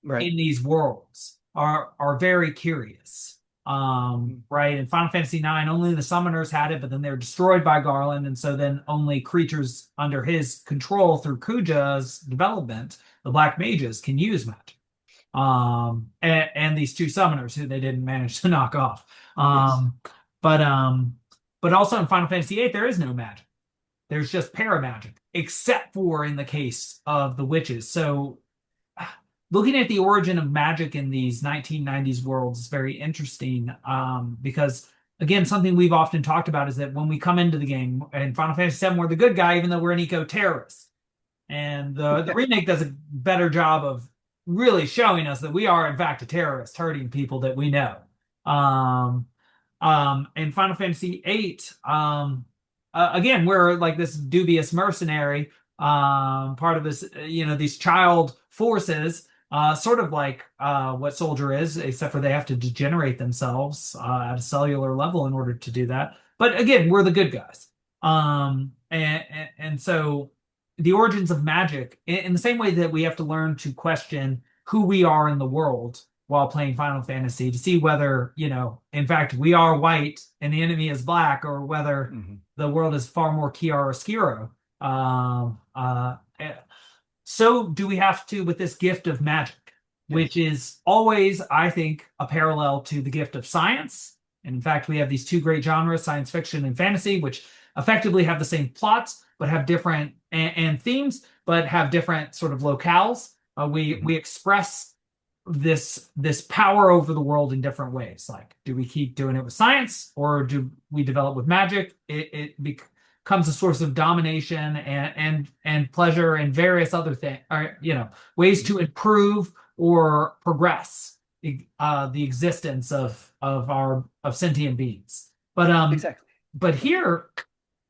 Right. in these worlds are very curious. Mm. Right? In Final Fantasy IX, only the summoners had it, but then they're destroyed by Garland, and so then only creatures under his control through Kuja's development, the Black Mages, can use magic. And these two summoners who they didn't manage to knock off. Yes. But um, but also in Final Fantasy VIII, there is no magic. There's just paramagic, except for in the case of the witches. So looking at the origin of magic in these 1990s worlds is very interesting because again something we've often talked about is that when we come into the game in Final Fantasy VII we're the good guy even though we're an eco-terrorist and the Yeah. remake does a better job of really showing us that we are in fact a terrorist hurting people that we know um, in Final Fantasy VIII again we're like this dubious mercenary part of this these child forces sort of like what Soldier is, except for they have to degenerate themselves at a cellular level in order to do that. But again, we're the good guys. And so the origins of magic, in the same way that we have to learn to question who we are in the world while playing Final Fantasy to see whether, in fact, we are white and the enemy is black, or whether Hmm. the world is far more chiaroscuro. So do we have to with this gift of magic, which Yes. is always, I think, a parallel to the gift of science. And in fact, we have these two great genres, science fiction and fantasy, which effectively have the same plots, but have different and themes, but have different sort of locales. Hmm. We express this power over the world in different ways. Like, do we keep doing it with science, or do we develop with magic? It becomes a source of domination and pleasure and various other things, or ways to improve or progress the existence of sentient beings. Exactly. But here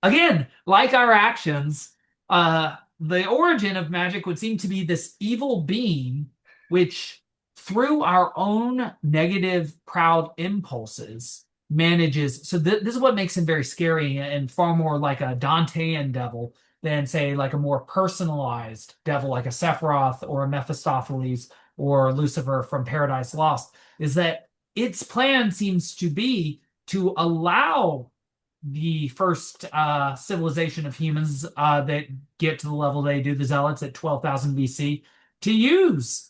again, like our actions, the origin of magic would seem to be this evil being, which through our own negative, proud impulses manages. So this is what makes him very scary and far more like a Dantean devil than, say, like a more personalized devil like a Sephiroth or a Mephistopheles or Lucifer from Paradise Lost. Is that its plan seems to be to allow the first civilization of humans that get to the level they do, the Zealots at 12,000 BC, to use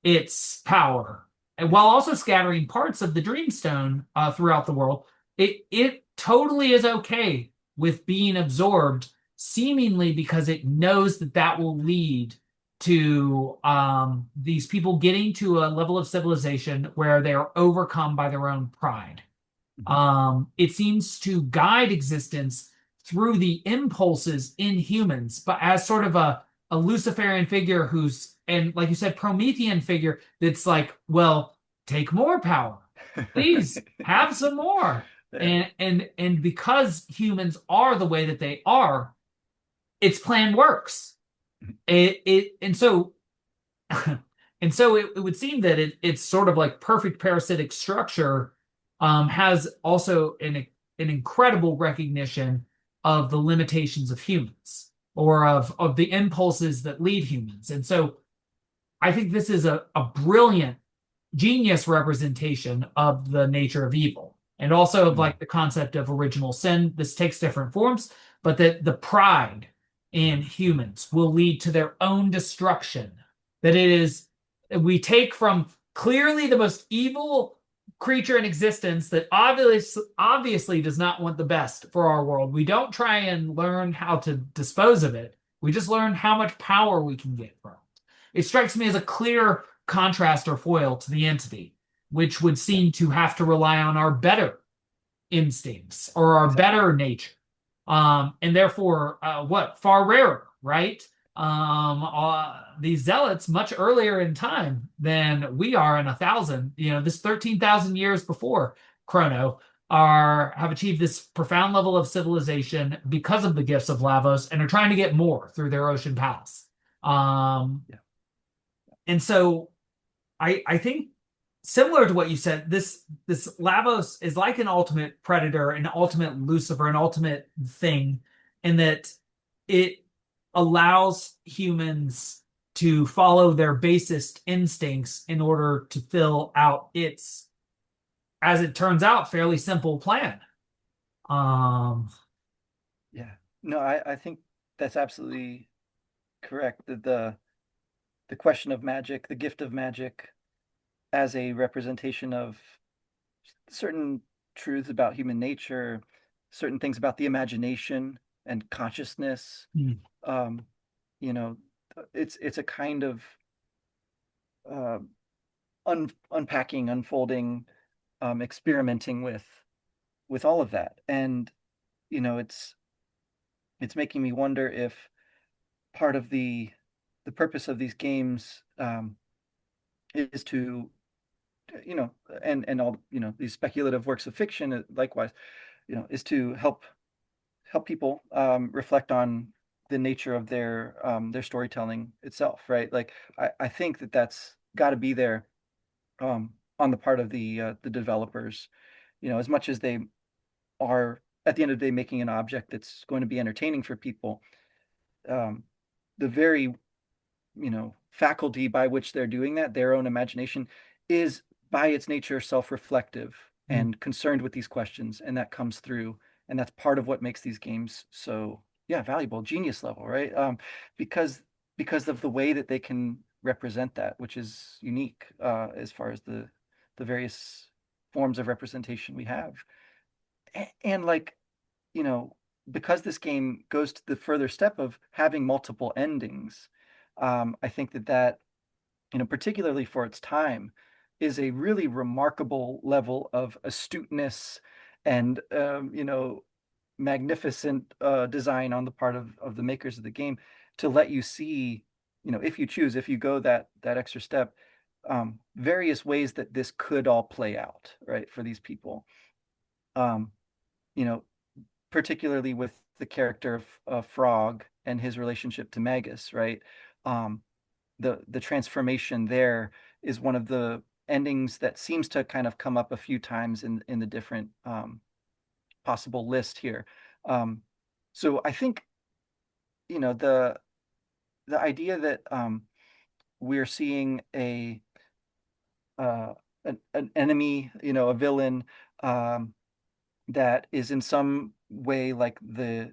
its power, and while Yes. also scattering parts of the Dreamstone throughout the world. It totally is okay with being absorbed, seemingly because it knows that that will lead to these people getting to a level of civilization where they are overcome by their own pride. Hmm. It seems to guide existence through the impulses in humans, but as sort of a Luciferian figure who's, and like you said, Promethean figure that's like, well, take more power. Please have some more. Yeah. And because humans are the way that they are, its plan works. And so and so it would seem that it's sort of like perfect parasitic structure has also an incredible recognition of the limitations of humans or of the impulses that lead humans. And so I think this is a brilliant, genius representation of the nature of evil. and also of Mm. like the concept of original sin. This takes different forms, but that the pride in humans will lead to their own destruction. That it is, we take from clearly the most evil creature in existence that obviously does not want the best for our world. We don't try and learn how to dispose of it. We just learn how much power we can get from it. It strikes me as a clear contrast or foil to the entity, which would Yeah, seem to have to rely on our better instincts or our exactly. better nature. And therefore, what far rarer, right? These zealots much earlier in time than we are in 1,000. This 13,000 years before Chrono are have achieved this profound level of civilization because of the gifts of Lavos, and are trying to get more through their ocean palace. Um, Yeah. and so I think similar to what you said, this Lavos is like an ultimate predator, an ultimate Lucifer, an ultimate thing, in that it allows humans to follow their basest instincts in order to fill out its, as it turns out, fairly simple plan. Um, Yeah. No, I think that's absolutely correct. The question of magic, the gift of magic as a representation of certain truths about human nature, certain things about the imagination and consciousness. mm, Um, you know, it's a kind of uh, unpacking, unfolding, experimenting with all of that, and it's making me wonder if part of the purpose of these games is to you know and all these speculative works of fiction likewise is to help people reflect on the nature of their storytelling itself, right? Like I think that that's got to be there on the part of the developers, as much as they are at the end of the day making an object that's going to be entertaining for people. um, the very faculty by which they're doing that, their own imagination, is by its nature self-reflective mm, and concerned with these questions, and that comes through, and that's part of what makes these games so, yeah, valuable, genius level, right? Because because of the way that they can represent that, which is unique as far as the various forms of representation we have. And like, you know, because this game goes to the further step of having multiple endings, I think that particularly for its time, is a really remarkable level of astuteness and magnificent design on the part of the makers of the game to let you see, if you choose, if you go that extra step, various ways that this could all play out, right, for these people. Um, you know, Particularly with the character of Frog and his relationship to Magus, right? Um, the transformation there is one of the endings that seems to kind of come up a few times in the different possible list here. Um, so I think the idea that we're seeing uh, an enemy, a villain, um, that is in some way like the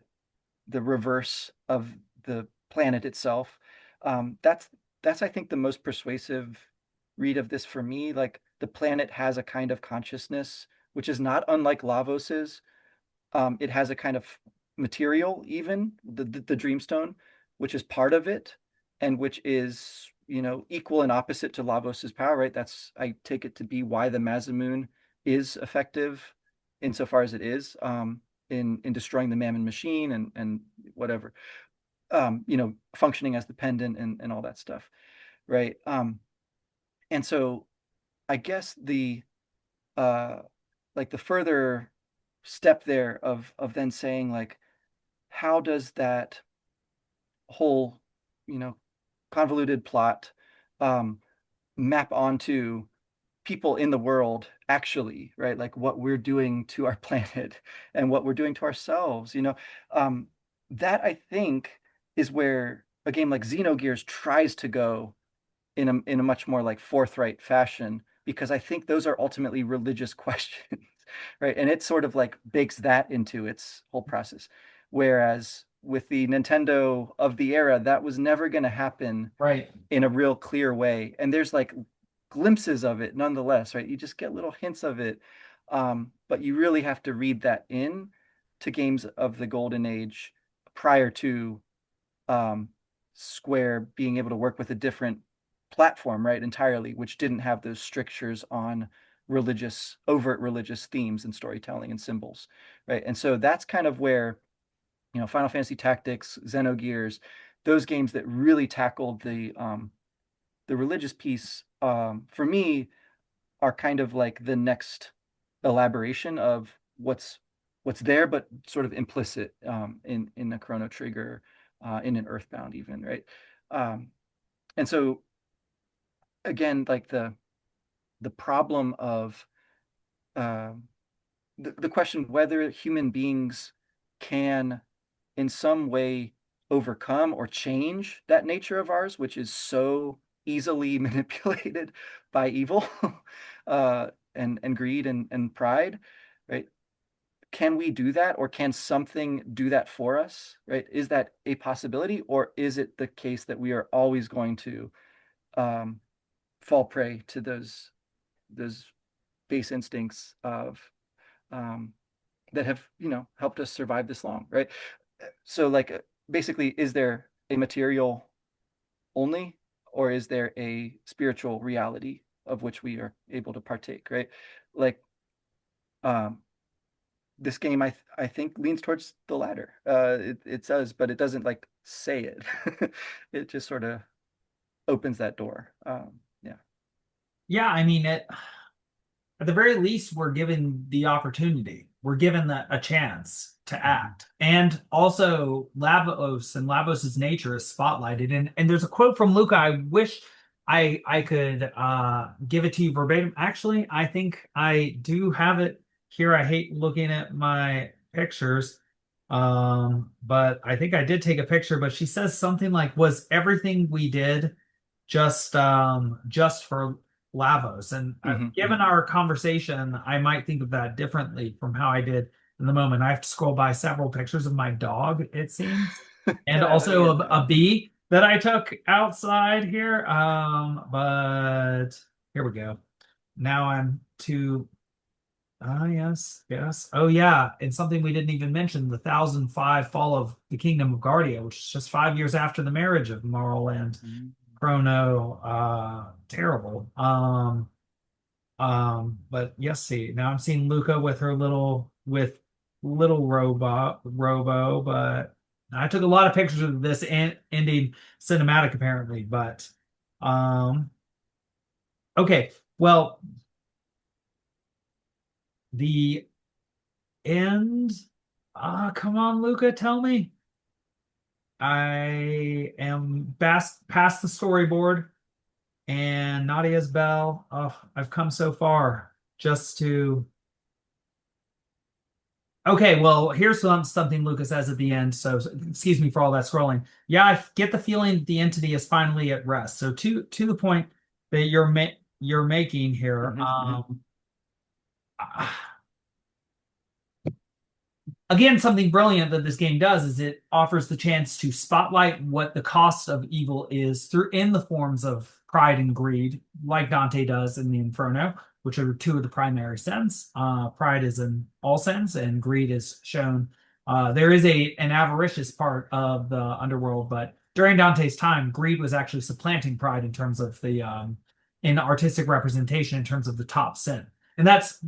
reverse of the planet itself. That's I think the most persuasive read of this for me. Like the planet has a kind of consciousness, which is not unlike Lavos's. It has a kind of material, even the Dreamstone, which is part of it, and which is equal and opposite to Lavos's power. Right? That's I take it to be why the Mazamoon is effective insofar as it is in destroying the Mammon machine and whatever, functioning as the pendant and all that stuff, right? And so I guess uh, the further step there of then saying like, how does that whole, you know, convoluted plot um, map onto people in the world actually, right? Like what we're doing to our planet and what we're doing to ourselves, um, that I think is where a game like Xenogears tries to go in a much more like forthright fashion, because I think those are ultimately religious questions. right? And it sort of like bakes that into its whole process. Whereas with the Nintendo of the era, that was never going to happen Right. in a real clear way. And there's like glimpses of it nonetheless, right? You just get little hints of it. But you really have to read that in to games of the golden age prior to um, Square being able to work with a different platform, right, entirely, which didn't have those strictures on overt religious themes and storytelling and symbols, right? And so that's kind of where, Final Fantasy Tactics, Xenogears, those games that really tackled the religious piece, for me, are kind of like the next elaboration of what's there, but sort of implicit in a Chrono Trigger, in an Earthbound, even, right? Um, and so again, like the problem of uh, the question whether human beings can in some way overcome or change that nature of ours, which is so easily manipulated by evil, and greed and pride, right? Can we do that, or can something do that for us, right? Is that a possibility, or is it the case that we are always going to um, fall prey to those base instincts of um, that have helped us survive this long, right? So like basically, is there a material only, or is there a spiritual reality of which we are able to partake, right? Like um, this game, I think leans towards the latter. It does, but it doesn't like say it. It just sort of opens that door. Yeah. Yeah, I mean, at the very least, we're given the opportunity. We're given a chance to Mhm. act. And also Lavos and Lavos's nature is spotlighted. And there's a quote from Luca. I wish I could give it to you verbatim. Actually, I think I do have it here. I hate looking at my pictures. But I think I did take a picture, but she says something like, was everything we did just for Lavos? And Mhm. given Mhm. our conversation, I might think of that differently from how I did in the moment. I have to scroll by several pictures of my dog, it seems, and also of Yeah. a bee that I took outside here. But here we go. Now I'm to yes, yes. Oh yeah, and something we didn't even mention, the 1005 fall of the Kingdom of Guardia, which is just 5 years after the marriage of Marl and Mhm. Chrono. Terrible. But yes, see, now I'm seeing Luca with her little robot robo, but I took a lot of pictures of this ending cinematic apparently, but um okay. Well, the end. Come on, Luca, tell me. I am past the storyboard and Nadia's bell. Oh, I've come so far just to. Okay, well, here's something Lucas says at the end. So excuse me for all that scrolling. Yeah, I get the feeling that the entity is finally at rest. So to the point that you're making here, Mhm. Mhm. again, something brilliant that this game does is it offers the chance to spotlight what the cost of evil is through in the forms of pride and greed, like Dante does in the Inferno, which are two of the primary sins. Pride is in all sins, and greed is shown. There is an avaricious part of the underworld, but during Dante's time, greed was actually supplanting pride in terms of the in artistic representation in terms of the top sin. And that's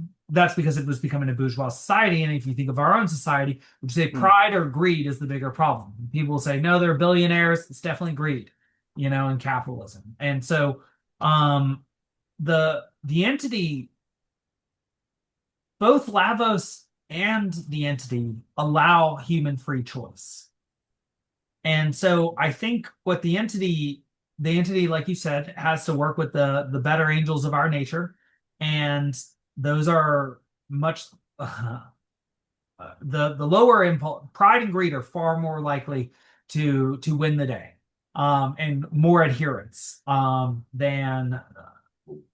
because it was becoming a bourgeois society. And if you think of our own society, would you say Mhm. pride or greed is the bigger problem? People will say, no, they're billionaires. It's definitely greed, in capitalism. And so um, the entity, both Lavos and the entity allow human free choice. And so I think what the entity, like you said, has to work with the better angels of our nature, and those are much the lower impulse. Pride and greed are far more likely to win the day, and more adherence than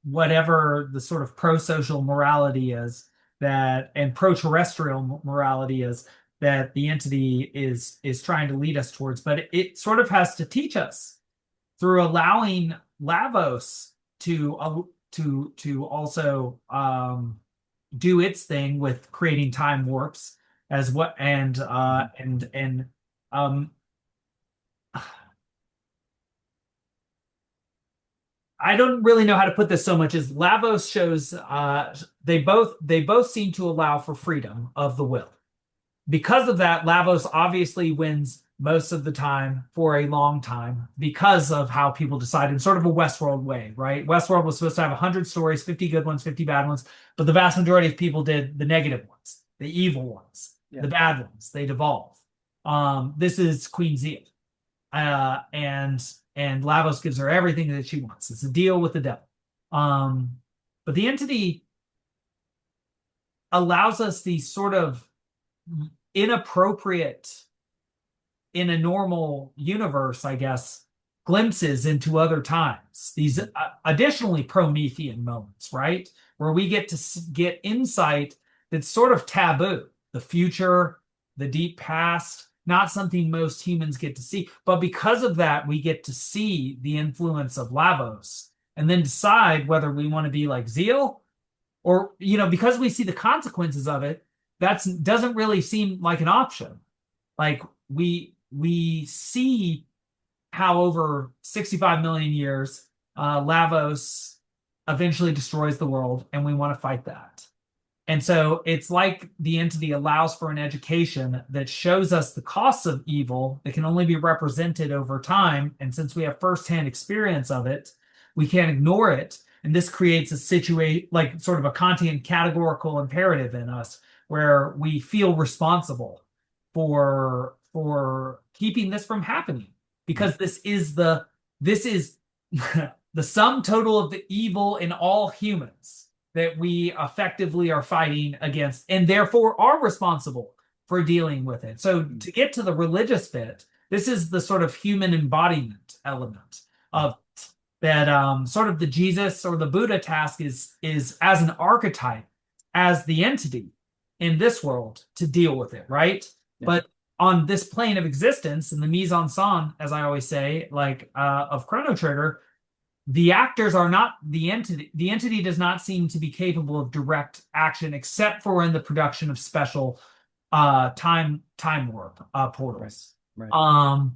whatever the sort of pro-social morality is that, and pro-terrestrial morality is that the entity is trying to lead us towards. But it sort of has to teach us through allowing Lavos to also do its thing with creating time warps as what and um I don't really know how to put this so much as Lavos shows they both seem to allow for freedom of the will. Because of that, Lavos obviously wins most of the time for a long time because of how people decide in sort of a Westworld way, right? Westworld was supposed to have 100 stories, 50 good ones, 50 bad ones, but the vast majority of people did the negative ones, the evil ones, Yeah. the bad ones. They devolve. This is Queen Zeal. And Lavos gives her everything that she wants. It's a deal with the devil. Um, but the entity allows us these sort of inappropriate in a normal universe, I guess, glimpses into other times. These additionally Promethean moments, right? Where we get to get insight that's sort of taboo. The future, the deep past, not something most humans get to see. But because of that, we get to see the influence of Lavos and then decide whether we want to be like Zeal or, because we see the consequences of it, that doesn't really seem like an option. Like we see how over 65 million years, Lavos eventually destroys the world, and we want to fight that. And so it's like the entity allows for an education that shows us the costs of evil that can only be represented over time. And since we have firsthand experience of it, we can't ignore it. And this creates a situation like sort of a Kantian categorical imperative in us where we feel responsible for keeping this from happening because this is the sum total of the evil in all humans that we effectively are fighting against and therefore are responsible for dealing with it. So to get to the religious bit, this is the sort of human embodiment element of that sort of the Jesus or the Buddha task is as an archetype, as the entity in this world to deal with it, right? Yeah. But on this plane of existence, in the mise en scène, as I always say, like of Chrono Trigger, the actors are not the entity. The entity does not seem to be capable of direct action, except for in the production of special time warp portals. Right. Right.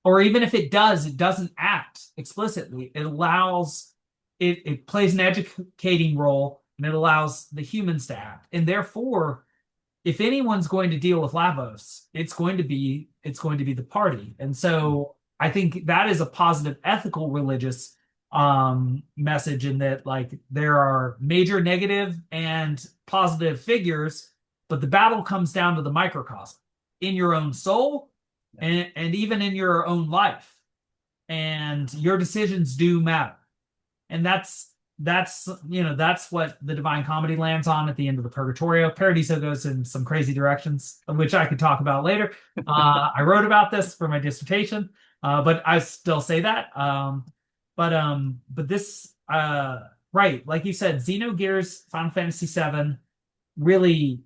Or even if it does, it doesn't act explicitly. It plays an educating role and it allows the humans to act. And therefore, if anyone's going to deal with Lavos, it's going to be the party. And so I think that is a positive ethical religious message in that like there are major negative and positive figures, but the battle comes down to the microcosm in your own soul and even in your own life. And your decisions do matter. And that's what the Divine Comedy lands on at the end of the Purgatorio. Paradiso goes in some crazy directions, which I could talk about later. I wrote about this for my dissertation, but I still say that. But this right, like you said, Xenogears, Final Fantasy VII really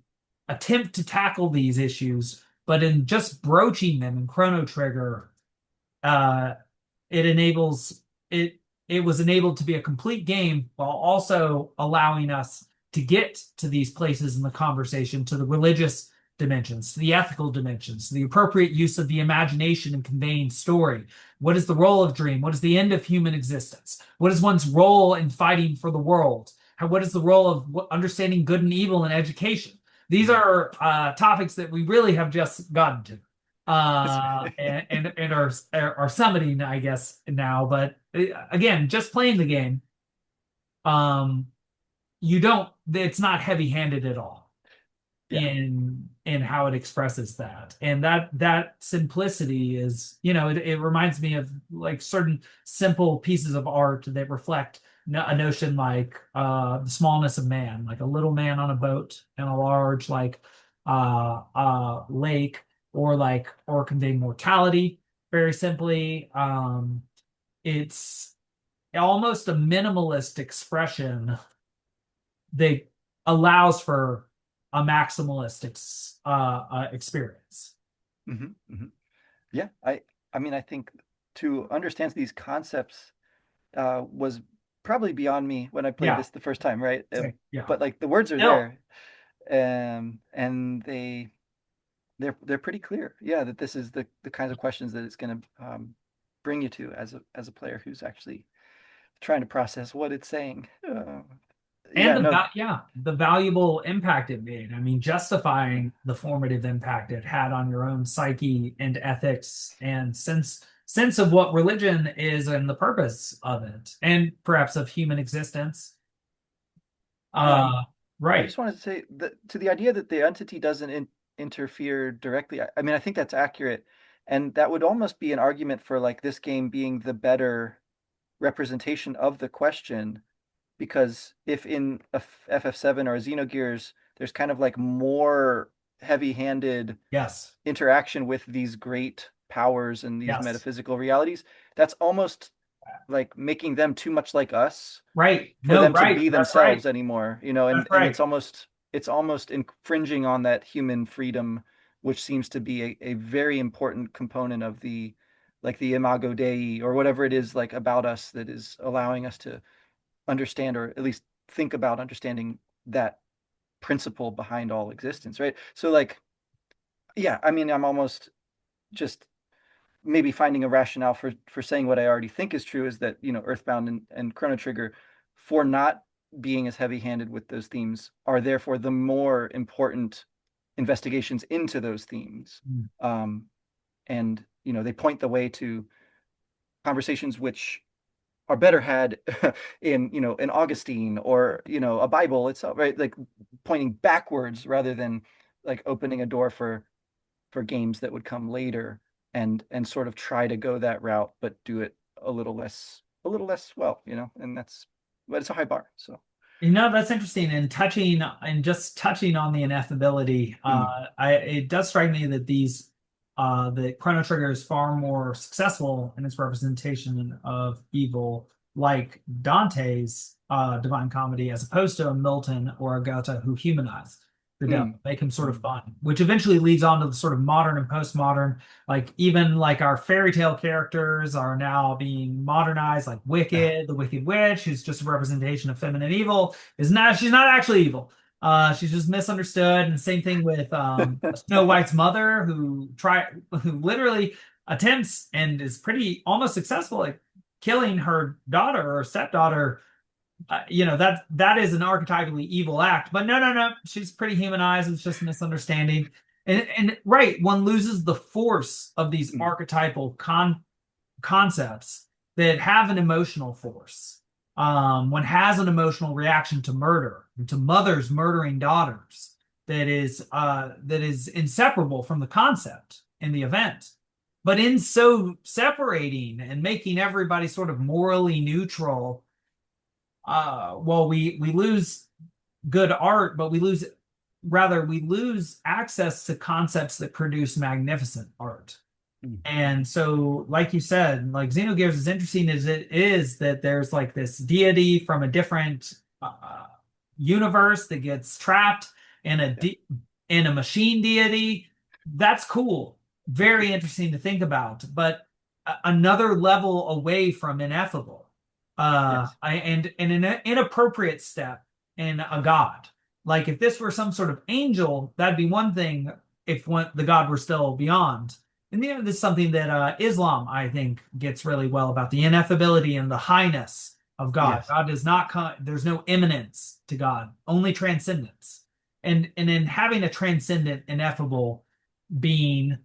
attempt to tackle these issues, but in just broaching them in Chrono Trigger, uh, it enables it it was enabled to be a complete game while also allowing us to get to these places in the conversation, to the religious dimensions, to the ethical dimensions, to the appropriate use of the imagination in conveying story. What is the role of dream? What is the end of human existence? What is one's role in fighting for the world? What is the role of understanding good and evil in education? These are topics that we really have just gotten to and are summiting, I guess, now. But again, just playing the game, um, you don't. It's not heavy-handed at all Yeah. in how it expresses that, and that simplicity is, it reminds me of like certain simple pieces of art that reflect a notion like the smallness of man, like a little man on a boat and a large like lake or conveying mortality very simply. It's almost a minimalist expression that allows for a maximalist experience. Hmm. Hmm. Yeah, I mean, I think to understand these concepts was probably beyond me when I played Yeah. this the first time, right? Yeah. But like the words are Still. there, and they're pretty clear. Yeah, that this is the kinds of questions that it's going to bring you to as a player who's actually trying to process what it's saying. And Yeah, no. yeah, the valuable impact it made. I mean, justifying the formative impact it had on your own psyche and ethics and sense of what religion is and the purpose of it, and perhaps of human existence. Um, I Right. just wanted to say that to the idea that the entity doesn't interfere directly. I mean, I think that's accurate, and that would almost be an argument for like this game being the better representation of the question, because if in a FF7 or Xenogears, there's kind of like more heavy-handed Yes. interaction with these great powers and these Yes. metaphysical realities, that's almost like making them too much like us Right. for No, them to right. be That's right. themselves anymore, you know, That's and right. it's almost infringing on that human freedom, which seems to be a very important component of the like the imago Dei or whatever it is like about us that is allowing us to understand or at least think about understanding that principle behind all existence, right? So like, yeah, I mean, I'm almost just maybe finding a rationale for saying what I already think is true is that, you know, Earthbound and Chrono Trigger, for not being as heavy-handed with those themes, are therefore the more important investigations into those themes. Mm. Um, and you know, they point the way to conversations which are better had in, you know, an Augustine or, you know, a Bible itself, right? Like pointing backwards rather than like opening a door for games that would come later and sort of try to go that route, but do it a little less well, you know, and that's but it's a high bar. So You know, that's interesting. And just touching on the ineffability, mm, it does strike me that the Chrono Trigger is far more successful in its representation of evil, like Dante's Divine Comedy, as opposed to a Milton or a Goethe who humanize the devil, mm, make him sort of mm, fun, which eventually leads on to the sort of modern and postmodern, like even like our fairy tale characters are now being modernized, like Wicked, the Wicked Witch, who's just a representation of feminine evil, she's not actually evil. She's just misunderstood. And same thing with Snow White's mother, who literally attempts and is pretty almost successful at killing her daughter or stepdaughter. That is an archetypally evil act, but no, she's pretty humanized. It's just misunderstanding, and right, one loses the force of these mm, archetypal concepts that have an emotional force. One has an emotional reaction to murder, to mothers murdering daughters, that is inseparable from the concept in the event. But in so separating and making everybody sort of morally neutral, well, we lose good art, but we lose access to concepts that produce magnificent art. mm, And so, like you said, like Xenogears is interesting as it is that there's like this deity from a different universe that gets trapped in yeah, in a machine deity. That's cool. Very interesting to think about, but another level away from ineffable. yes, And an inappropriate step in a god. Like if this were some sort of angel, that'd be one thing if the god were still beyond. And this is something that Islam, I think, gets really well about the ineffability and the highness of God. yes, God does not come, there's no immanence to God, only transcendence. And in having a transcendent, ineffable being,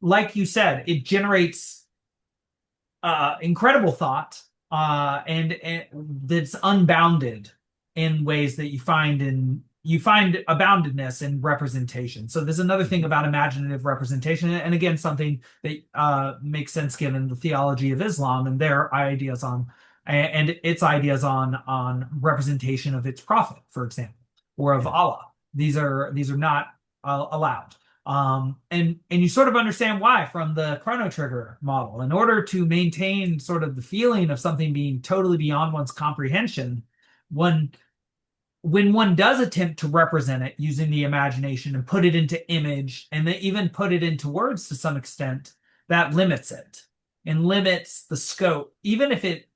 like you said, it generates incredible thought and that's unbounded in ways that you find aboundedness in representation. So there's another thing mhm, about imaginative representation, and again something that makes sense given the theology of Islam and their ideas on and its ideas on representation of its prophet, for example, or of yeah, Allah. These are not allowed. And you sort of understand why from the Chrono Trigger model. In order to maintain sort of the feeling of something being totally beyond one's comprehension, one when one does attempt to represent it using the imagination and put it into image and then even put it into words to some extent, that limits it and limits the scope, even if it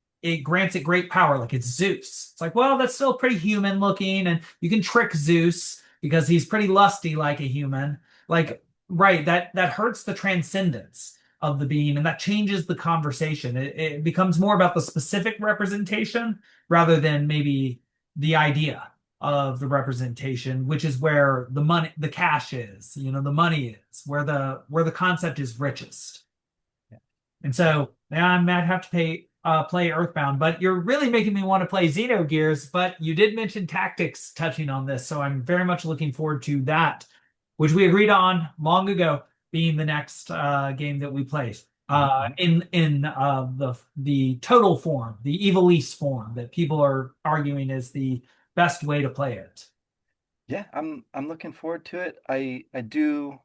grants it great power, like it's Zeus. It's like, well, that's still pretty human looking, and you can trick Zeus because he's pretty lusty like a human. Yep. Like, right, that hurts the transcendence of the being, and that changes the conversation. It becomes more about the specific representation rather than maybe the idea of the representation, which is where the money, the cash is, the money is, where the concept is richest. Yeah. And so yeah, I might have to play Earthbound, but you're really making me want to play Xenogears. But you did mention tactics touching on this, so I'm very much looking forward to that, which we agreed on long ago being the next game that we play. Mhm. In the total form, the Evilise form that people are arguing is the best way to play it. Yeah, I'm looking forward to it. I do.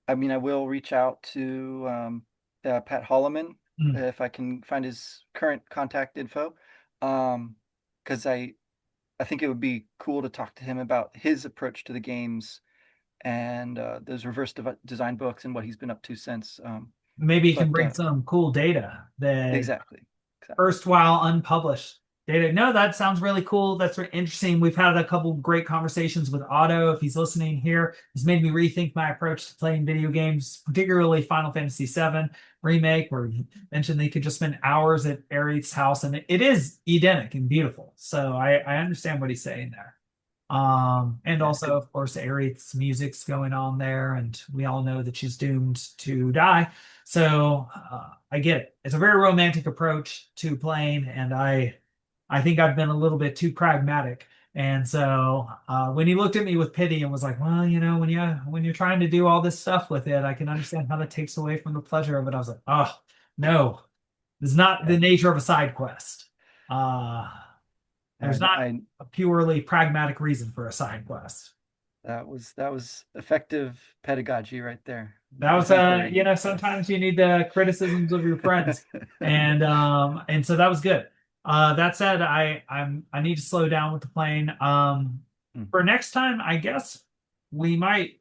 I mean, I will reach out to Pat Holloman Mm. if I can find his current contact info, um, because I think it would be cool to talk to him about his approach to the games and those design books and what he's been up to since. Maybe you can But bring some cool data that exactly, exactly. erstwhile unpublished data. No, that sounds really cool. That's very interesting. We've had a couple great conversations with Otto. If he's listening here, he's made me rethink my approach to playing video games, particularly Final Fantasy VII Remake, where he mentioned they could just spend hours at Aerith's house, and it is Edenic and beautiful. So I understand what he's saying there. And Yeah, also, good. of course, Aerith's music's going on there, and we all know that she's doomed to die. So I get it. It's a very romantic approach to playing, and I think I've been a little bit too pragmatic. And so when he looked at me with pity and was like, "Well, when you're trying to do all this stuff with it, I can understand how that takes away from the pleasure of it." I was like, "Oh no, this is not Yeah, the nature of a side quest. Uh, there's not I a purely pragmatic reason for a side quest." that was effective pedagogy right there. That was Exemplary. Yes. sometimes you need the criticisms of your friends. And so that was good. That said, I need to slow down with the plane. Mm. For next time, I guess we might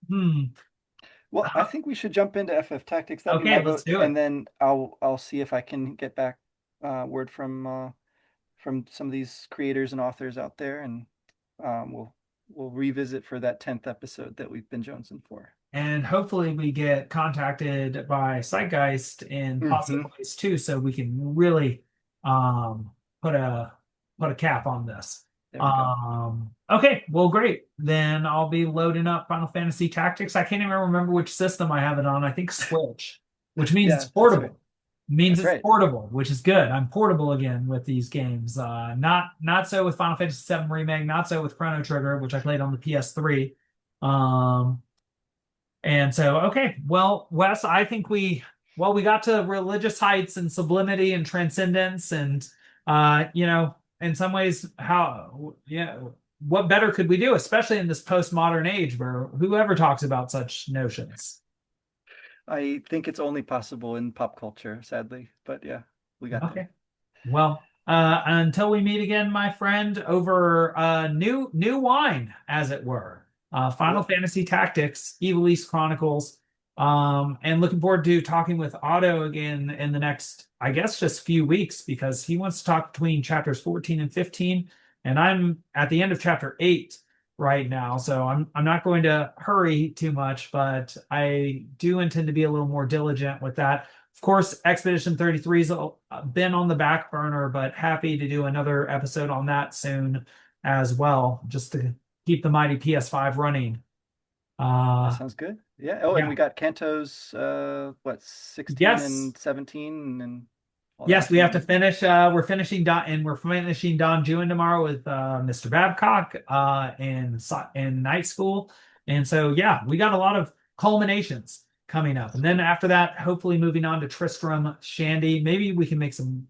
hmm. Well, I think we should jump into FF Tactics. That'd be my Okay, let's vote, do and it. then I'll see if I can get back word from some of these creators and authors out there, and we'll revisit for that 10th episode that we've been jonesing for. And hopefully we get contacted by Zeitgeist in positive Hmm. ways too, so we can really um, put a put a cap on this. There we go. Okay, well, great. Then I'll be loading up Final Fantasy Tactics. I can't even remember which system I have it on. I think Switch, which means it's Yeah, that's right. portable. Means That's it's right. portable, which is good. I'm portable again with these games. Not so with Final Fantasy VII Remake, not so with Chrono Trigger, which I played on the PS3. Um, and so, okay, well, Wes, I think we got to religious heights and sublimity and transcendence, and in some ways, what better could we do, especially in this postmodern age where whoever talks about such notions? I think it's only possible in pop culture, sadly, but yeah, we got there. Okay. Well, until we meet again, my friend, over new wine, as it were. Final Cool. Fantasy Tactics, Evil East Chronicles, and looking forward to talking with Otto again in the next, I guess, just few weeks because he wants to talk between chapters 14 and 15, and I'm at the end of chapter 8 right now, so I'm not going to hurry too much, but I do intend to be a little more diligent with that. Of course, Expedition 33's been on the back burner, but happy to do another episode on that soon as well, just to keep the mighty PS5 running. That Uh, sounds good. Yeah. Oh, and yeah. we got Cantos, what, 16 Yes. and 17 and all that Yes, we have to jazz. finish. We're finishing Don Juan tomorrow with Mr. Babcock in night school, and so yeah, we got a lot of culminations coming up, and then Sweet. after that, hopefully moving on to Tristram Shandy. Maybe we can make some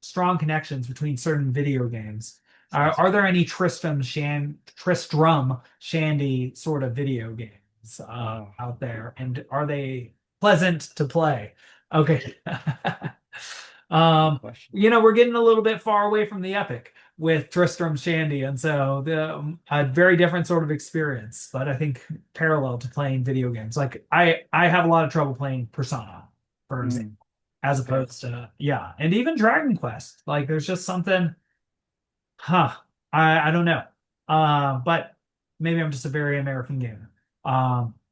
strong connections between certain video games. Sounds Are good. there any Tristram Shandy sort of video games Oh, out there, and are they pleasant to play? Okay. good Um, question. we're getting a little bit far away from the epic, with Tristram Shandy, and so a very different sort of experience. But I think parallel to playing video games, like I have a lot of trouble playing Persona, for example, Mm, as okay. opposed to yeah, and even Dragon Quest. Like there's just something, huh? I don't know. But maybe I'm just a very American gamer.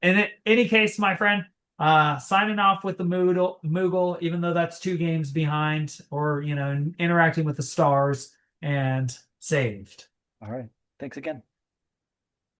In any case, my friend, signing off with the Moogle, even though that's 2 games behind, or interacting with the stars and saved. All right. Thanks again.